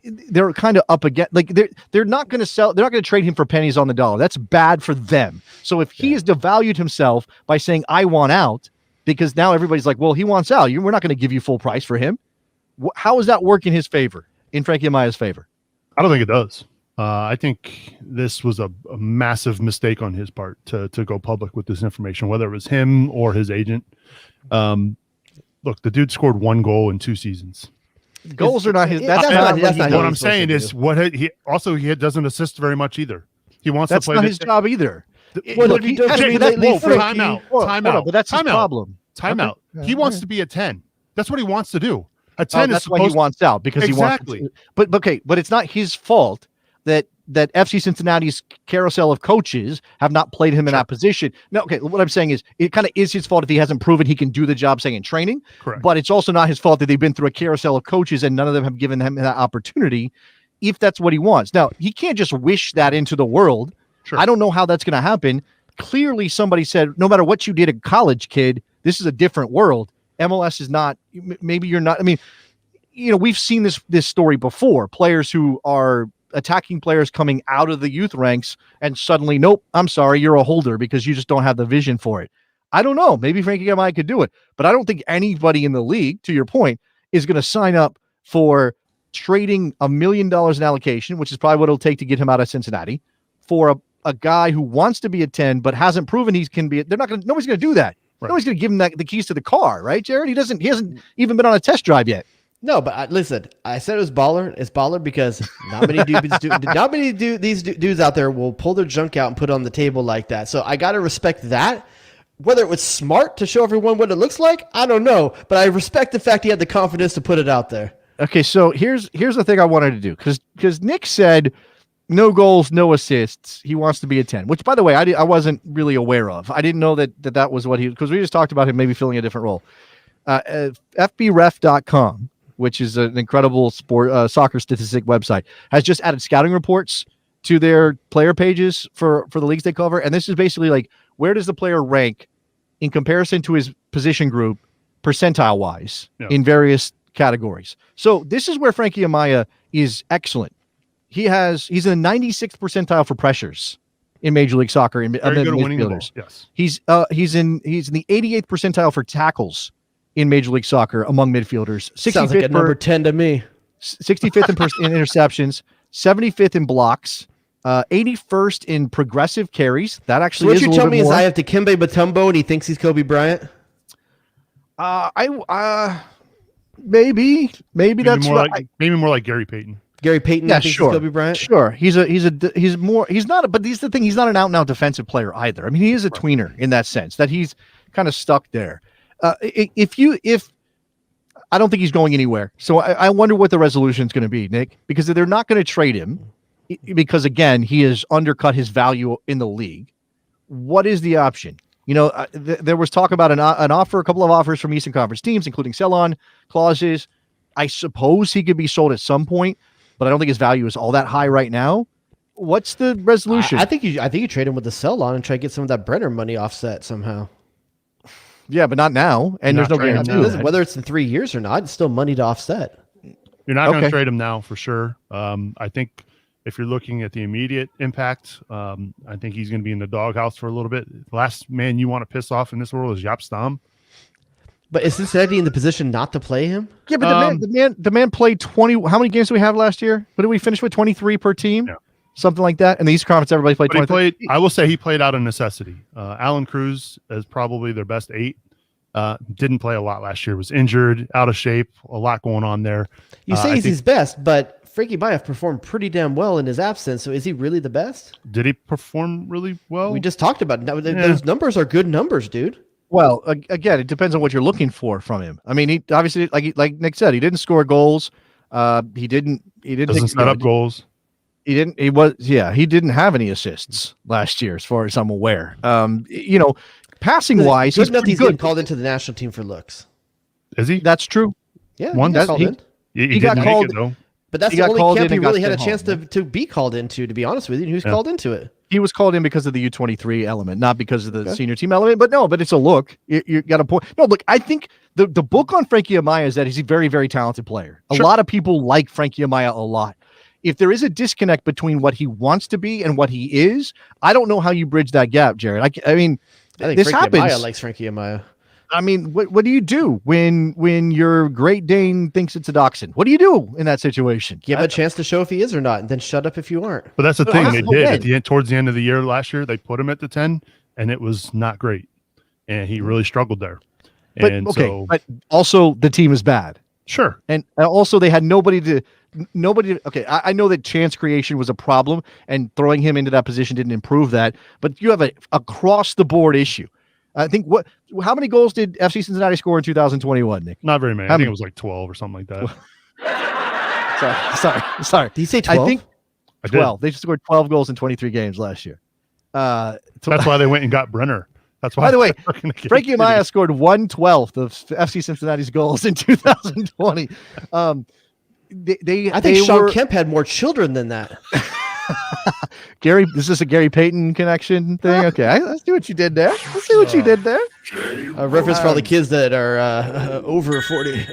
they're kind of up against, like they're not going to trade him for pennies on the dollar. That's bad for them. So if he has devalued himself by saying, I want out, because now everybody's like, well, he wants out. We're not going to give you full price for him. How does that work in his favor, in Frankie Amaya's favor? I don't think it does. I think this was a massive mistake on his part to go public with this information, whether it was him or his agent. Look, the dude scored 1 goal in 2 seasons. Goals are not his. That's not what I'm saying is he doesn't assist very much either. He wants to play. That's not his job either. Time out. But that's his problem. Time out. He wants to be a 10. That's what he wants to do. A 10 that's why he wants out, because he wants to. But it's not his fault that FC Cincinnati's carousel of coaches have not played him in that position. No, okay. What I'm saying is it kind of is his fault if he hasn't proven he can do the job, saying in training. Correct. But it's also not his fault that they've been through a carousel of coaches and none of them have given him that opportunity. If that's what he wants, now he can't just wish that into the world. Sure. I don't know how that's going to happen. Clearly, somebody said, no matter what you did at college, kid, this is a different world. MLS is not. Maybe you're not. I mean, we've seen this story before. Players who are attacking players coming out of the youth ranks and suddenly, nope, I'm sorry, you're a holder because you just don't have the vision for it. I don't know. Maybe Frankie Amaya could do it, but I don't think anybody in the league, to your point, is going to sign up for trading $1 million in allocation, which is probably what it'll take to get him out of Cincinnati, for a guy who wants to be a 10 but hasn't proven he can be. Nobody's going to do that. Right. Nobody's going to give him the keys to the car, right, Jared? He hasn't even been on a test drive yet. No, but listen, I said it was baller. It's baller because not many dudes out there will pull their junk out and put it on the table like that. So I got to respect that. Whether it was smart to show everyone what it looks like, I don't know. But I respect the fact he had the confidence to put it out there. Okay, so here's the thing I wanted to do, because Nick said no goals, no assists. He wants to be a 10, which, by the way, I wasn't really aware of. I didn't know that was what because we just talked about him maybe filling a different role. FBref.com, which is an incredible soccer statistic website, has just added scouting reports to their player pages for the leagues they cover. And this is basically like, where does the player rank in comparison to his position group percentile-wise in various categories. So this is where Frankie Amaya is excellent. He's in the 96th percentile for pressures in Major League Soccer in Very good at winning the ball. midfielders. Yes. He's in the 88th percentile for tackles in Major League Soccer among midfielders. Sounds like a number 10 to me. 65th in interceptions, 75th in blocks, 81st in progressive carries. That actually So what is you're a little telling me bit is more. I have Dikembe Mutombo and he thinks he's Kobe Bryant? Maybe that's more right. maybe more like Gary Payton. Gary Payton Yeah, thinks sure. he's Kobe Bryant? Sure. He's not, but he's the thing. He's not an out and out defensive player either. I mean, he is a tweener in that sense that he's kind of stuck there. If I don't think he's going anywhere. So I wonder what the resolution is going to be, Nick, because they're not going to trade him because again, he has undercut his value in the league. What is the option? There was talk about an offer, a couple of offers from Eastern Conference teams, including sell-on clauses. I suppose he could be sold at some point, but I don't think his value is all that high right now. What's the resolution? I think you trade him with the sell on and try to get some of that Brenner money offset somehow. Yeah, but not now, and there's no guarantee. Listen, whether it's in 3 years or not, it's still money to offset. You're not going to trade him now for sure. I think if you're looking at the immediate impact, I think he's going to be in the doghouse for a little bit. The last man you want to piss off in this world is Jaap Stam. But is Cincinnati in the position not to play him? Yeah, but the man played 20. How many games did we have last year? What did we finish with? 23 per team, something like that. And the East Conference, everybody played 23. I will say he played out of necessity. Alan Cruz is probably their best 8. Didn't play a lot last year. Was injured, out of shape. A lot going on there. You say he's his best, but Frankie Amaya performed pretty damn well in his absence. So is he really the best? Did he perform really well? We just talked about it. Those numbers are good numbers, dude. Well, again, it depends on what you're looking for from him. I mean, he obviously, like Nick said, he didn't score goals. He didn't set up goals. He didn't have any assists last year, as far as I'm aware. Passing wise, he's he's good. getting called into the national team for looks. Is he? That's true. Yeah, One he got called in. He got called, though. But that's he the got only called camp in he and really got had a sent chance home, to be called into, to be honest with you. And he was called into it. He was called in because of the U23 element, not because of the senior team element. But it's a look. You got a point. No, look, I think the book on Frankie Amaya is that he's a very, very talented player. A lot of people like Frankie Amaya a lot. If there is a disconnect between what he wants to be and what he is, I don't know how you bridge that gap, Jared. I think this Frankie happens. Amaya likes Frankie Amaya. I mean, what do you do when your Great Dane thinks it's a dachshund? What do you do in that situation? Give him a chance to show if he is or not, and then shut up if you aren't. But that's the thing they did at the end, towards the end of the year last year. They put him at the 10, and it was not great, and he really struggled there. But also the team is bad. Sure, and also they had nobody. Okay, I know that chance creation was a problem, and throwing him into that position didn't improve that. But you have a across the board issue. I think how many goals did FC Cincinnati score in 2021, Nick? Not very many. I think it was like 12 or something like that. Sorry. Did you say 12? I think 12. They scored 12 goals in 23 games last year. That's why they went and got Brenner. That's why. By the way, Frankie Amaya scored 1/12 of FC Cincinnati's goals in 2020. I think Sean Kemp had more children than that. Gary, is this a Gary Payton connection thing? Okay, I see what you did there. A reference for all the kids that are over 40.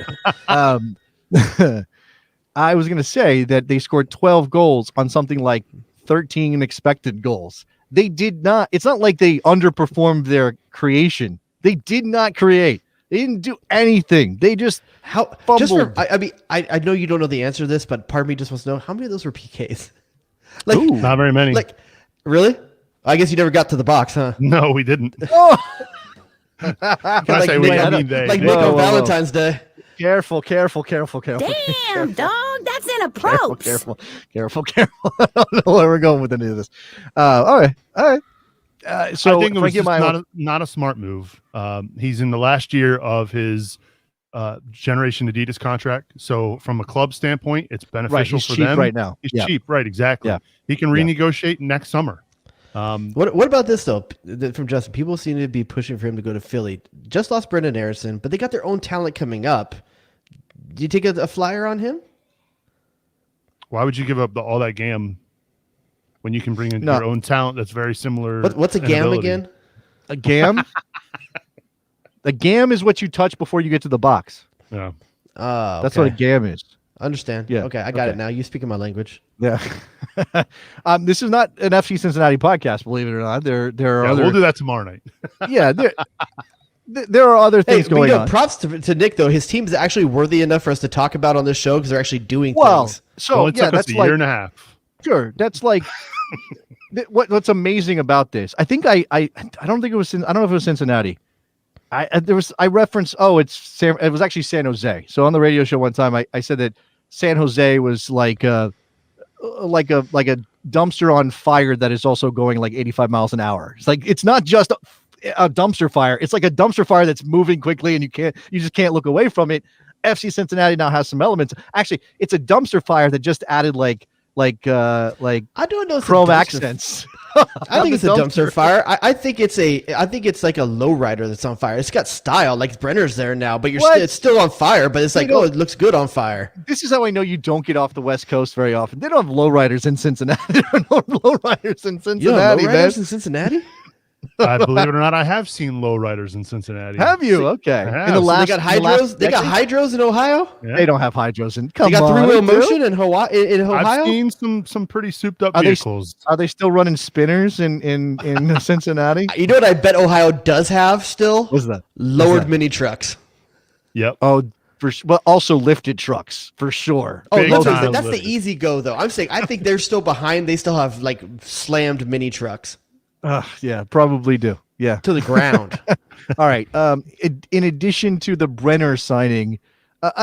I was going to say that they scored 12 goals on something like 13 expected goals. They did not. It's not like they underperformed their creation. They did not create. They didn't do anything. They just fumbled. I know you don't know the answer to this, but part of me just wants to know how many of those were PKs. Not very many. Really? I guess you never got to the box, huh? No, we didn't. Oh! Can I say we? I mean they. Like Nick on Valentine's Day. Careful. Damn, dog, that's inappropriate. Careful. I don't know where we're going with any of this. All right. So I think it was Frankie not a smart move. He's in the last year of his Generation Adidas contract. So from a club standpoint, it's beneficial for them right now. He's cheap, right? Exactly. Yeah. He can renegotiate next summer. What about this though? From Justin, people seem to be pushing for him to go to Philly. Just lost Brendan Harrison, but they got their own talent coming up. Do you take a flyer on him? Why would you give up all that GAM when you can bring in your own talent that's very similar? What's a GAM again? A GAM? A GAM is what you touch before you get to the box. Yeah. That's what a gam is. Understand. Yeah. Okay, I got it now. You speak in my language. Yeah. This is not an FC Cincinnati podcast, believe it or not. There are other. We'll do that tomorrow night. Yeah. There are other things going on. Props to Nick though. His team is actually worthy enough for us to talk about on this show because they're actually doing things. So it took us a year and a half. Sure, that's like what's amazing about this. I think I don't think it was. I don't know if it was Cincinnati. I referenced. It was actually San Jose. So on the radio show one time, I said that San Jose was like a dumpster on fire that is also going like 85 miles an hour. It's like it's not just a dumpster fire. It's like a dumpster fire that's moving quickly and you just can't look away from it. FC Cincinnati now has some elements. Actually, it's a dumpster fire that just added like I don't know chrome accents. I think it's a dumpster fire. I think it's like a lowrider that's on fire. It's got style, like Brenner's there now, but it's still on fire. But it's like, it looks good on fire. This is how I know you don't get off the West Coast very often. They don't have lowriders in Cincinnati. There are no lowriders in Cincinnati. You don't have lowriders in Cincinnati? Believe it or not, I have seen lowriders in Cincinnati. Have you? Okay. In the last, they got hydros. They got hydros in Ohio. Yeah. They don't have hydros in. They got three-wheel motion in Hawaii. In Ohio, I've seen some pretty souped up vehicles. Are they still running spinners in Cincinnati? You know what I bet Ohio does have still? What's that? Lowered mini trucks. Yep. Oh, but also lifted trucks for sure. Oh, that's the easy go though. I'm saying I think they're still behind. They still have like slammed mini trucks. Yeah, probably do. Yeah, to the ground. All right. In addition to the Brenner signing,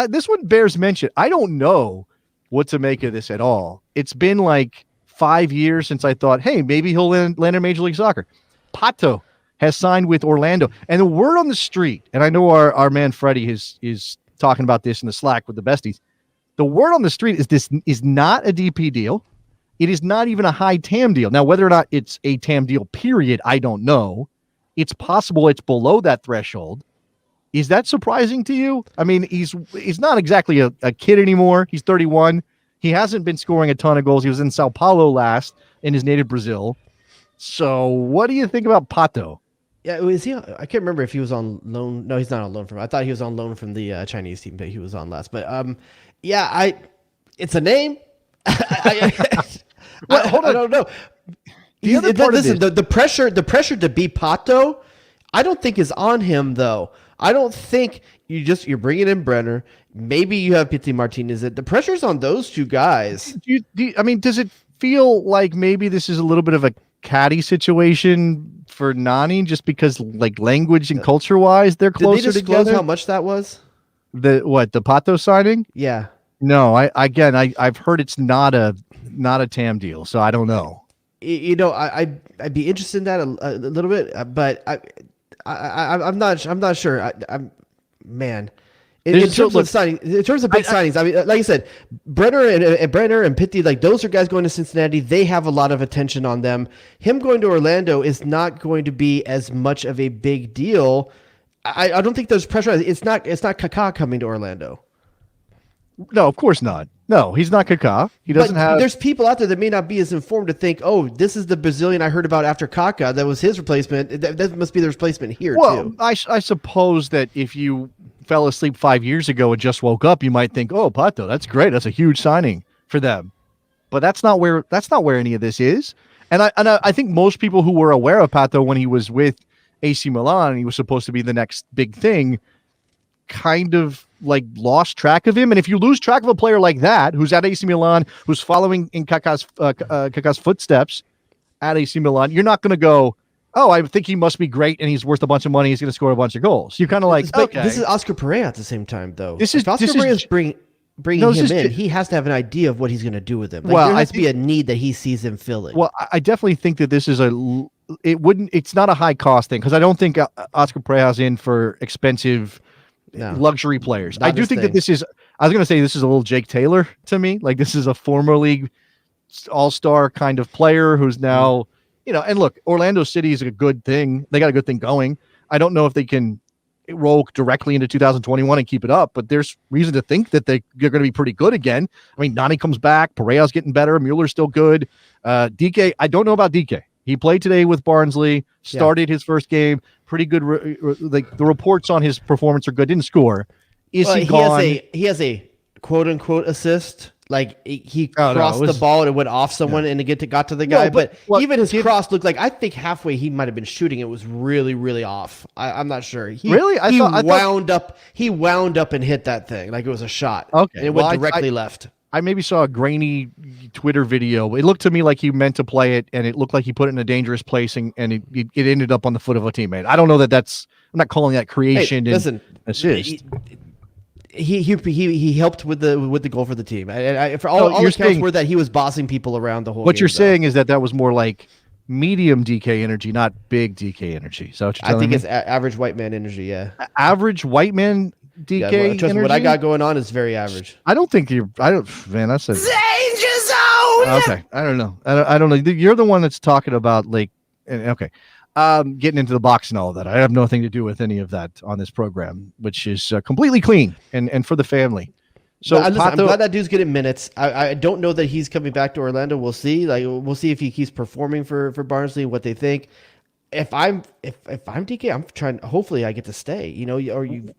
this one bears mention. I don't know what to make of this at all. It's been like 5 years since I thought, hey, maybe he'll land in Major League Soccer. Pato has signed with Orlando, and the word on the street, and I know our man Freddie is talking about this in the Slack with the besties. The word on the street is this is not a DP deal. It is not even a high TAM deal. Now, whether or not it's a TAM deal, period, I don't know. It's possible it's below that threshold. Is that surprising to you? I mean, he's not exactly a kid anymore. He's 31. He hasn't been scoring a ton of goals. He was in Sao Paulo last in his native Brazil. So what do you think about Pato? Yeah, is he? I can't remember if he was on loan. No, he's not on loan from. I thought he was on loan from the Chinese team that he was on last. But it's a name. Hold on. I don't know. The pressure to be Pato, I don't think is on him though. I don't think you're bringing in Brenner. Maybe you have Pity Martinez. The pressure's on those two guys. Does it feel like maybe this is a little bit of a catty situation for Nani, just because like language and culture wise they're closer together? Did they disclose how much that was? The Pato signing? Yeah. No, I've heard it's not a TAM deal, so I don't know. I'd be interested in that a little bit, but I'm not sure. In terms of big signings, I mean, like I said, Brenner and Pitti, like those are guys going to Cincinnati. They have a lot of attention on them. Him going to Orlando is not going to be as much of a big deal. I don't think there's pressure. It's not Kaká coming to Orlando. No, of course not. No, he's not Kaká. He doesn't have. There's people out there that may not be as informed to think, oh, this is the Brazilian I heard about after Kaká. That was his replacement. That must be the replacement here too. I suppose that if you fell asleep 5 years ago and just woke up, you might think, oh, Pato, that's great. That's a huge signing for them. But that's not where any of this is. And I think most people who were aware of Pato when he was with AC Milan, he was supposed to be the next big thing, kind of like lost track of him. And if you lose track of a player like that, who's at AC Milan, who's following in Kaká's footsteps at AC Milan, you're not going to go, oh, I think he must be great and he's worth a bunch of money. He's going to score a bunch of goals. You're kind of like, okay. This is Oscar Pereira at the same time, though. Oscar Pereira's bringing him in. He has to have an idea of what he's going to do with him. There has to be a need that he sees him filling. Well, I definitely think that this is it's not a high cost thing, because I don't think Oscar Pereira's in for expensive luxury players. I do think that I was going to say this is a little Jake Taylor to me. Like, this is a former league all-star kind of player who's now, and look, Orlando City is a good thing. They got a good thing going. I don't know if they can roll directly into 2021 and keep it up, but there's reason to think that they're going to be pretty good again. I mean, Nani comes back. Pereira's getting better. Mueller's still good. DK, I don't know about DK. He played today with Barnsley, started his first game. Pretty good. Like, the reports on his performance are good. Didn't score. Is he gone? He has a quote unquote assist. Like he Oh, no, crossed it was- the ball and it went off someone and it got to the guy. No, but- but well, even his cross looked like, I think halfway he might have been shooting. It was really, really off. I'm not sure. Really? I thought He wound up and hit that thing like it was a shot. Okay, and it well, went directly left. I maybe saw a grainy Twitter video. It looked to me like he meant to play it, and it looked like he put it in a dangerous place, and it ended up on the foot of a teammate. I don't know that's. I'm not calling that creation Hey, listen, and assist. He helped with the goal for the team. For all you're accounts saying- were that he was bossing people around the whole. What game, you're though. saying is that was more like medium DK energy, not big DK energy. So what you're I telling think me? it's average white man energy. Yeah, Average white man DK yeah. Trust me, energy. what I got going on is very average. I don't think you're. I don't. Man, that's a Danger zone! okay. I don't know. I don't know. You're the one that's talking about like. Okay. Getting into the box and all of that. I have nothing to do with any of that on this program, which is completely clean and for the family. So Listen, I'm Pato- glad that dude's getting minutes. I don't know that he's coming back to Orlando. We'll see. We'll see if he keeps performing for Barnsley and what they think. If I'm DK, I'm trying. Hopefully, I get to stay. You know, or you.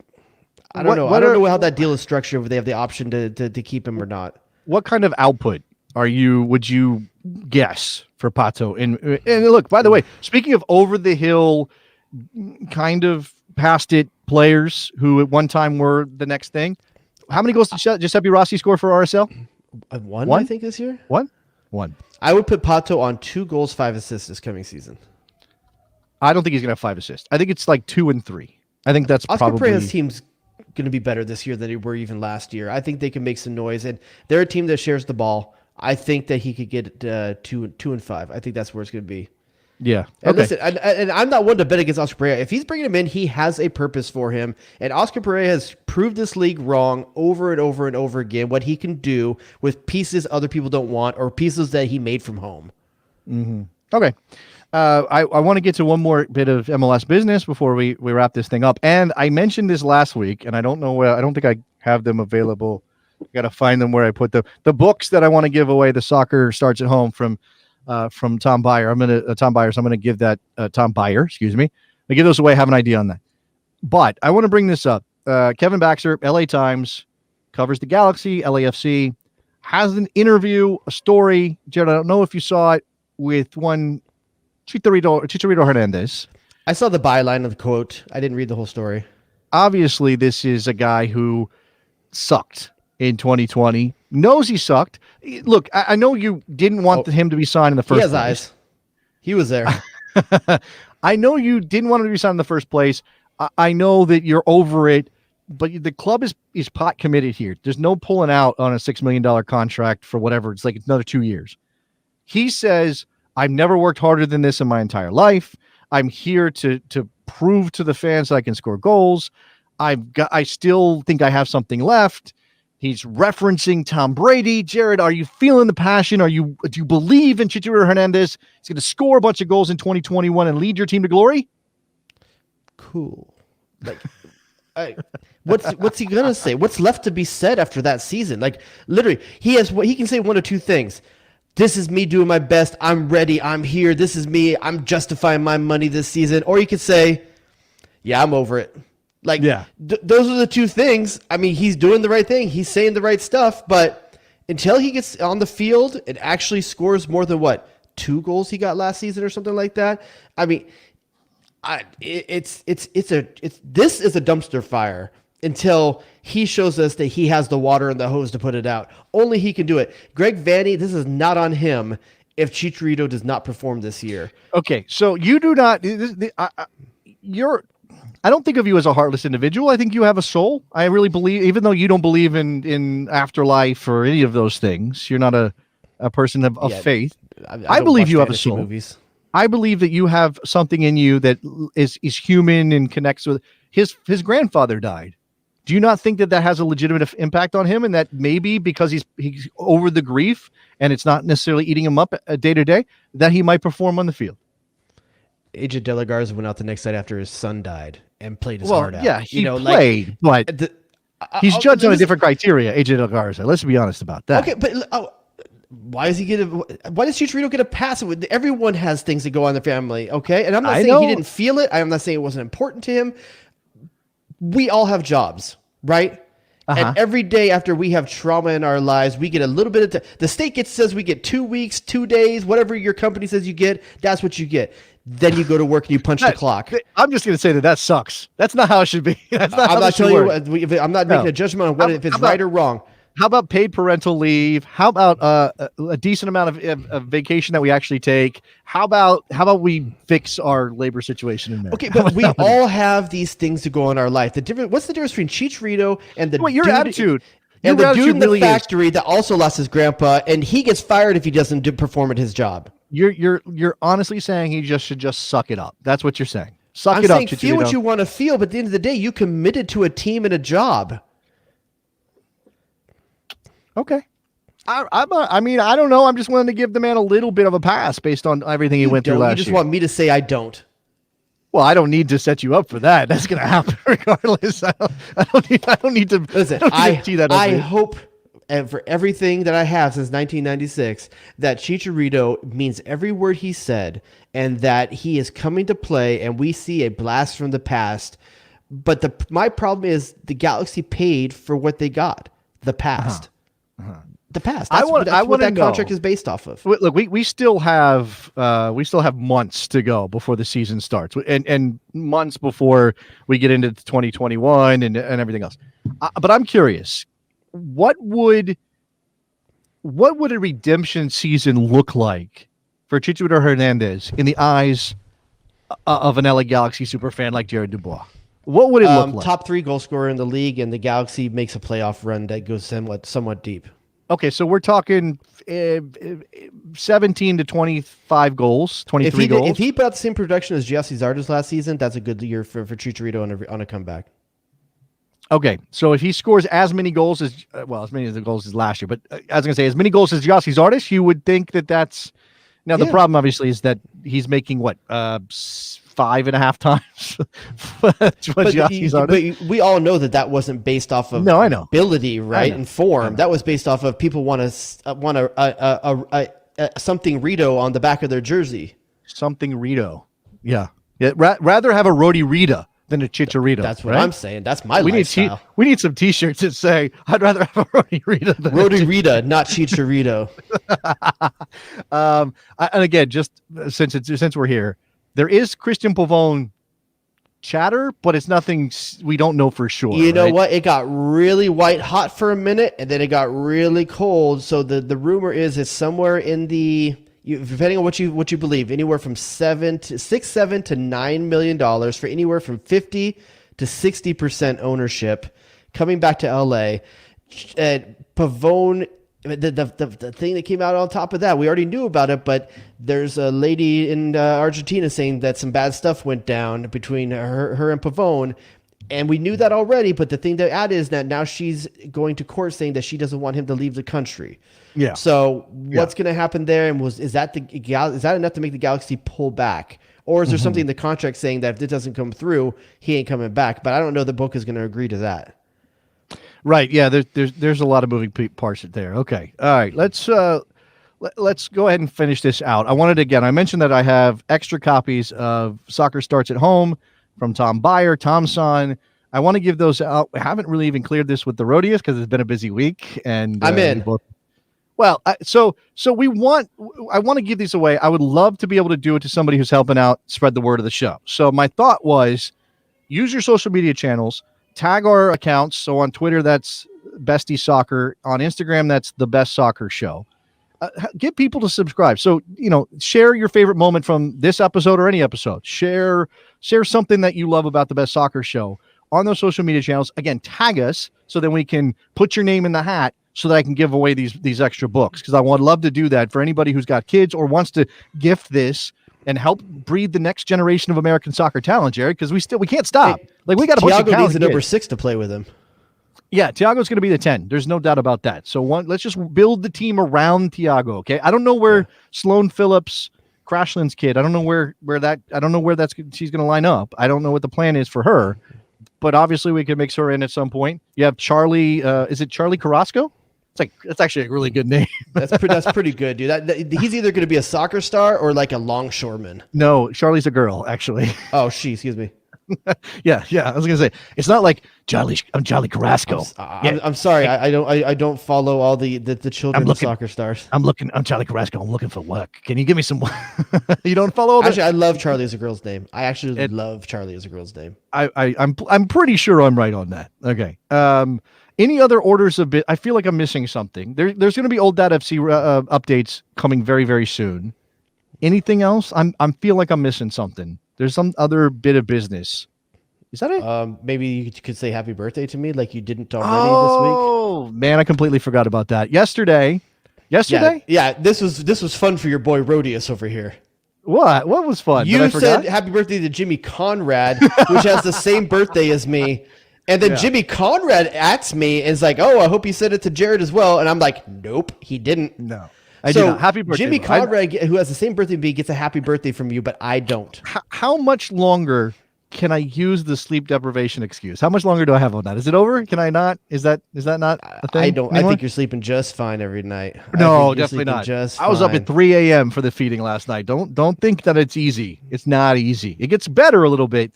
I don't know. I don't know how that deal is structured. If they have the option to keep him or not. what kind of output would you guess for Pato? And look, by the way, speaking of over the hill, kind of past it players who at one time were the next thing, how many goals did Giuseppe Rossi score for RSL? One, I think, this year. One. I would put Pato on 2 goals, 5 assists this coming season. I don't think he's gonna have 5 assists. I think it's like 2 and 3. I think that's Oscar probably Pereira's team's going to be better this year than they were even last year. I think they can make some noise, and they're a team that shares the ball. I think that he could get 2 and 5. I think that's where it's going to be. Yeah. And Okay. listen, and I'm not one to bet against Oscar Pereira. If he's bringing him in, he has a purpose for him. And Oscar Pereira has proved this league wrong over and over and over again, what he can do with pieces other people don't want or pieces that he made from home. Mm-hmm. Okay. I want to get to one more bit of MLS business before we wrap this thing up. And I mentioned this last week, and I don't know where, I don't think I have them available. I got to find them where I put the books that I want to give away. The Soccer Starts at Home from Tom Byer. Tom Byer. So I'm going to give that Tom Byer, excuse me. I give those away. I have an idea on that. But I want to bring this up. Kevin Baxter, LA Times, covers the Galaxy, LAFC, has an interview, a story. Jared, I don't know if you saw it, with one Chicharito Hernandez. I saw the byline of the quote. I didn't read the whole story. Obviously, this is a guy who sucked in 2020. Knows he sucked. Look, I know you didn't want him to be signed in the first He has place. eyes. He was there. I know you didn't want him to be signed in the first place. I know that you're over it, but the club is pot committed here. There's no pulling out on a $6 million contract for whatever. It's like it's another 2 years. He says, I've never worked harder than this in my entire life. I'm here to prove to the fans that I can score goals. I still think I have something left. He's referencing Tom Brady. Jared, are you feeling the passion? Do you believe in Chicharito Hernandez? He's going to score a bunch of goals in 2021 and lead your team to glory? Cool. Like, what's he gonna say? What's left to be said after that season? Like, literally, he can say one of two things. This is me doing my best. I'm ready. I'm here. This is me. I'm justifying my money this season. Or you could say, yeah, I'm over it. Like, yeah. Those are the two things. I mean, he's doing the right thing. He's saying the right stuff. But until he gets on the field and actually scores more than 2 goals he got last season or something like that. I mean, this is a dumpster fire until he shows us that he has the water and the hose to put it out. Only he can do it. Greg Vanny, this is not on him if Chicharito does not perform this year. Okay, so you do not. I don't think of you as a heartless individual. I think you have a soul. I really believe, even though you don't believe in afterlife or any of those things, you're not a person of faith. I believe you have a soul. Movies. I believe that you have something in you that is human and connects with his grandfather died. Do you not think that has a legitimate impact on him, and that maybe because he's over the grief and it's not necessarily eating him up day to day, that he might perform on the field? AJ De La Garza went out the next night after his son died and played his heart out. Yeah, he played, but he's judged on a different criteria. AJ De La Garza. Let's be honest about that. Okay, but why does Chicharito get a pass? Everyone has things that go on in their family, okay? And I'm not saying he didn't feel it. I'm not saying it wasn't important to him. We all have jobs. right? And every day after we have trauma in our lives, we get a little bit of the state says we get 2 weeks, 2 days, whatever your company says you get, that's what you get. Then you go to work and you punch the clock. I'm just going to say that sucks. That's not how it should be. That's not I'm not telling you. I'm not making a judgment on what if it's right or wrong. How about paid parental leave? How about a decent amount of vacation that we actually take? How about we fix our labor situation in there? Okay, but we all have these things to go in our life. What's the difference between Chicharito and your attitude? And the dude in the factory that also lost his grandpa, and he gets fired if he doesn't perform at his job. You're honestly saying he should just suck it up. That's what you're saying. Suck it up, Chicharito. Feel what you want to feel, but at the end of the day, you committed to a team and a job. Okay. I mean, I don't know. I'm just willing to give the man a little bit of a pass based on everything he went through last year. You just want me to say I don't. Well, I don't need to set you up for that. That's going to happen regardless. I don't need to. Listen, I hope, and for everything that I have since 1996, that Chicharito means every word he said, and that he is coming to play, and we see a blast from the past. But my problem is the Galaxy paid for what they got. The past. The past. That's what that contract is based off of. Look, we still have months to go before the season starts, and months before we get into 2021 and everything else. But I'm curious, what would a redemption season look like for Chicharito Hernandez in the eyes of an LA Galaxy superfan like Jared DuBois? What would it look like? Top 3 goal scorer in the league, and the Galaxy makes a playoff run that goes somewhat deep. Okay, so we're talking 17 to 25 goals, 23 goals. If he put out the same production as Giassi Zardes last season, that's a good year for Chicharito on a comeback. Okay, so if he scores as many goals as many as the goals as last year, but I was going to say as many goals as Giassi Zardes, you would think that's now the problem obviously is that he's making 5.5 times but we all know that wasn't based off of ability, right? And form. That was based off of people want a something Rito on the back of their jersey. Something Rito. Yeah. Rather have a Rody Rita than a Chicharito. That's what I'm saying. That's my lifestyle. We need some T-shirts that say, "I'd rather have a Rody Rita than Rody Rita, not Chicharito." And again, just since we're here, there is Christian Pavone chatter, but it's nothing we don't know for sure. You know what? It got really white hot for a minute, and then it got really cold. So the rumor is it's somewhere in the, depending on what you believe, anywhere from $7 to $9 million for anywhere from 50 to 60% ownership, coming back to LA. Pavone. The thing that came out on top of that, we already knew about it, but there's a lady in Argentina saying that some bad stuff went down between her and Pavone, and we knew that already. But the thing to add is that now she's going to court saying that she doesn't want him to leave the country. Yeah. So what's going to happen there? And is that enough to make the Galaxy pull back, or is there something in the contract saying that if it doesn't come through, he ain't coming back? But I don't know the book is going to agree to that. Right. Yeah. There's a lot of moving parts there. Okay. All right. Let's go ahead and finish this out. I mentioned that I have extra copies of Soccer Starts at Home from Tom Byer, Tom Son. I want to give those out. We haven't really even cleared this with the Rodius because it's been a busy week, and I'm in. So I want to give these away. I would love to be able to do it to somebody who's helping out spread the word of the show. So my thought was, use your social media channels. Tag our accounts. So on Twitter, that's Bestie Soccer. On Instagram, that's The Best Soccer Show. Get people to subscribe. So, share your favorite moment from this episode or any episode. Share something that you love about The Best Soccer Show on those social media channels. Again, tag us so then we can put your name in the hat so that I can give away these extra books, because I would love to do that for anybody who's got kids or wants to gift this and help breed the next generation of American soccer talent, Jared, because we can't stop. We got to. Thiago needs a number 6 to play with him. Yeah, Thiago's going to be the 10. There's no doubt about that. So let's just build the team around Thiago. Okay, I don't know where Sloan Phillips, Crashland's kid. I don't know where she's going to line up. I don't know what the plan is for her, but obviously we can mix her in at some point. You have Charlie. Is it Charlie Carrasco? That's actually a really good name. That's pretty good, dude. He's either going to be a soccer star or like a longshoreman. No, Charlie's a girl, actually. Oh, excuse me. Yeah. I was gonna say it's not like I'm Jolly Carrasco. I'm sorry. I don't follow all the children's soccer stars. I'm Jolly Carrasco. I'm looking for work. Can you give me some? You don't follow? Actually, I love Charlie as a girl's name. I actually love Charlie as a girl's name. I'm pretty sure I'm right on that. Okay. Any other orders of bit? I feel like I'm missing something. There's going to be Old Dad FC updates coming very, very soon. Anything else? I feel like I'm missing something. There's some other bit of business. Is that it? Maybe you could say happy birthday to me like you didn't already this week. Oh man, I completely forgot about that. Yesterday. Yeah. This was fun for your boy Rodius over here. What was fun? You said happy birthday to Jimmy Conrad, which has the same birthday as me. And then Jimmy Conrad asks me and is like, "Oh, I hope you said it to Jared as well." And I'm like, "Nope, he didn't." No, I did not. Happy birthday, Jimmy Conrad, who has the same birthday as me, gets a happy birthday from you, but I don't. How much longer can I use the sleep deprivation excuse? How much longer do I have on that? Is it over? Can I not? Is that not a thing? I don't. Anymore? I think you're sleeping just fine every night. No, definitely not. I was up at 3 a.m. for the feeding last night. Don't think that it's easy. It's not easy. It gets better a little bit,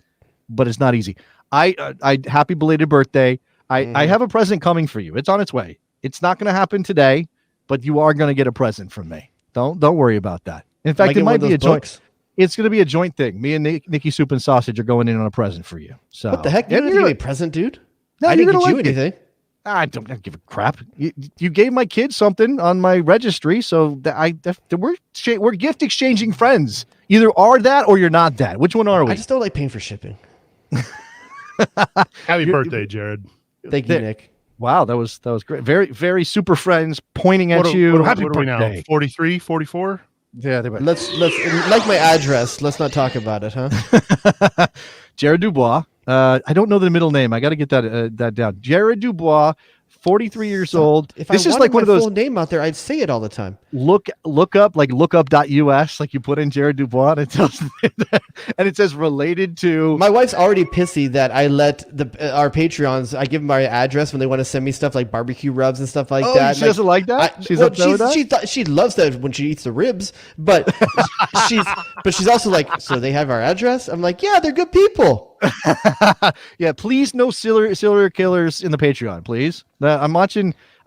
but it's not easy. I happy belated birthday. I have a present coming for you. It's on its way. It's not going to happen today, but you are going to get a present from me. Don't worry about that. In fact, it might be a joint. It's going to be a joint thing. Me and Nikki Soup and Sausage are going in on a present for you. So what the heck? You didn't give me a present, dude. No, I didn't get you anything. I don't give a crap. You gave my kids something on my registry, so we're gift exchanging friends. Either are that or you're not that. Which one are we? I just don't like paying for shipping. Happy birthday, Jared. Thank you, Nick. Wow, that was great. Very, very super friends pointing at you. Happy birthday. 43, 44? Yeah, they were. Let's like my address. Let's not talk about it, huh? Jared DuBois. I don't know the middle name. I got to get that down. Jared DuBois, 43 years old. If this I is like one of those full name out there, I'd say it all the time. Look up like lookup.us, like you put in Jared DuBois and it tells and it says related to. My wife's already pissy that I let our Patreons. I give them my address when they want to send me stuff like barbecue rubs and stuff like that. She doesn't like that. She loves that when she eats the ribs, but she's also like, so they have our address. I'm like, yeah, they're good people. Yeah, please no serial killers in the Patreon, please. I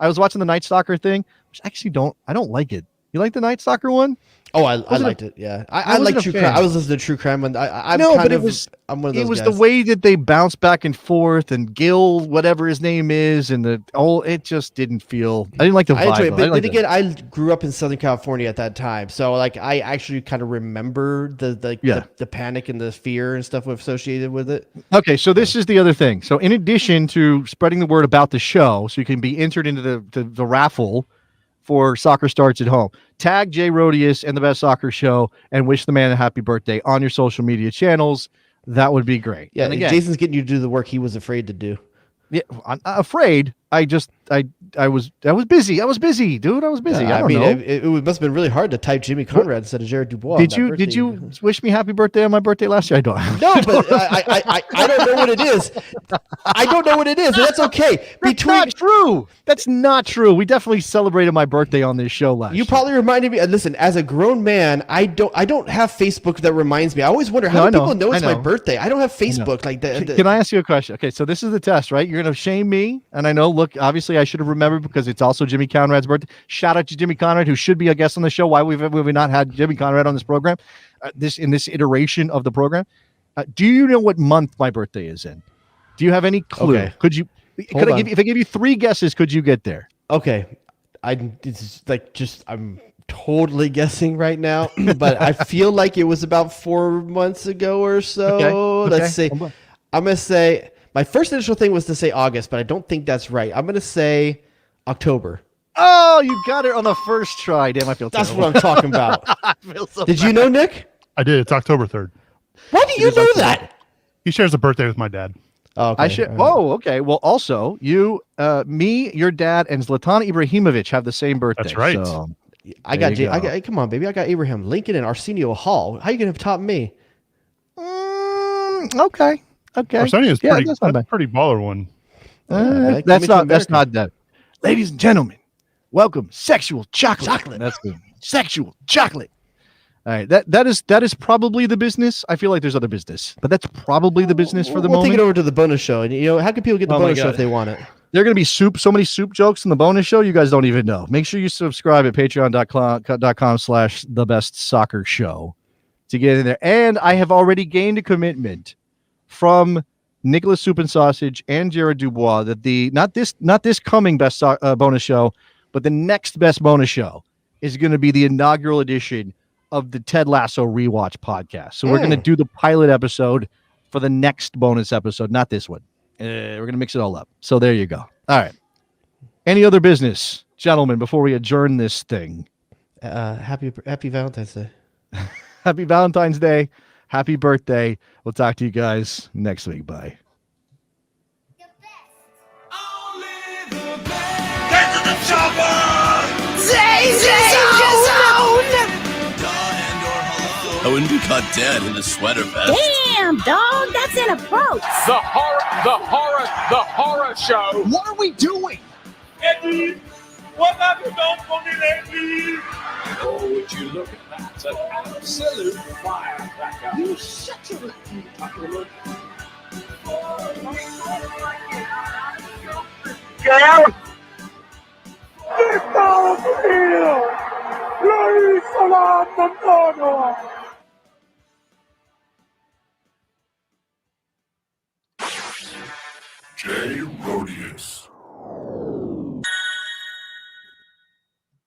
was watching the Night Stalker thing, which actually I don't like it. You like the Night Stalker one? Oh, I liked it. Yeah, I like true crime. I was listening to true crime when I'm one of those It was guys. the way that they bounce back and forth, and Gil, whatever his name is, and it just didn't feel. I didn't like the vibe. I enjoyed it, but then again, I grew up in Southern California at that time, so like I actually kind of remember the panic and the fear and stuff associated with it. Okay, so this is the other thing. So in addition to spreading the word about the show, so you can be entered into the raffle for Soccer Starts at Home, tag Jay Rodius and the Best Soccer Show and wish the man a happy birthday on your social media channels. That would be great. Yeah, and again, Jason's getting you to do the work he was afraid to do. Yeah, I'm afraid. I was busy. I was busy, dude. I was busy. I mean, it must have been really hard to type Jimmy Conrad instead of Jared DuBois. Did you wish me happy birthday on my birthday last year? I don't. No, but I don't know what it is. I don't know what it is, and that's okay. That's not true. That's not true. We definitely celebrated my birthday on this show last year. You probably reminded me. Listen, as a grown man, I don't have Facebook that reminds me. I always wonder how do people know it's my birthday. I don't have Facebook like that. Can I ask you a question? Okay, so this is the test, right? You're gonna shame me, and I know. Look, obviously, I should have remembered because it's also Jimmy Conrad's birthday. Shout out to Jimmy Conrad, who should be a guest on the show. Why we've not had Jimmy Conrad on this program, in this iteration of the program? Do you know what month my birthday is in? Do you have any clue? Okay. If I give you 3 guesses, could you get there? Okay, I'm totally guessing right now, but I feel like it was about 4 months ago or so. Okay. Let's see. I'm gonna say my first initial thing was to say August, but I don't think that's right. I'm gonna say October. Oh, you got it on the first try. Damn, I feel terrible. That's what I'm talking about. I feel so Did you know, Nick? I did. It's October 3rd. Why do you know that? He shares a birthday with my dad. Oh, okay. I should. Oh, okay. Well, also, you, me, your dad, and Zlatan Ibrahimovic have the same birthday. That's right. So, I got come on, baby. I got Abraham Lincoln and Arsenio Hall. How you gonna top me? Okay. Arsenio is that's not bad. pretty baller one. That's not that. Ladies and gentlemen, welcome Sexual Chocolate. That's good. Sexual Chocolate. All right, that is probably the business. I feel like there's other business, but that's probably the business for the we'll moment. take it over to the bonus show, and how can people get the bonus show if they want it? There are going to be so many soup jokes in the bonus show. You guys don't even know. Make sure you subscribe at patreon.com/thebestsoccershow to get in there. And I have already gained a commitment from Nicholas Soup and Sausage and Jared DuBois that not this coming best bonus show, but the next best bonus show is going to be the inaugural edition of the Ted Lasso Rewatch podcast. So we're going to do the pilot episode for the next bonus episode, not this one. We're going to mix it all up. So there you go. All right. Any other business, gentlemen, before we adjourn this thing? Happy Valentine's Day. Happy Valentine's Day. Happy birthday. We'll talk to you guys next week. Bye. Get to the chopper! Danger zone! I wouldn't be caught dead in a sweater vest. Damn, dog, that's an approach. The horror show. What are we doing? Eddie, what have you done for me lately? Oh, would you look at that? An absolute firecracker. You shut your J. Rodius.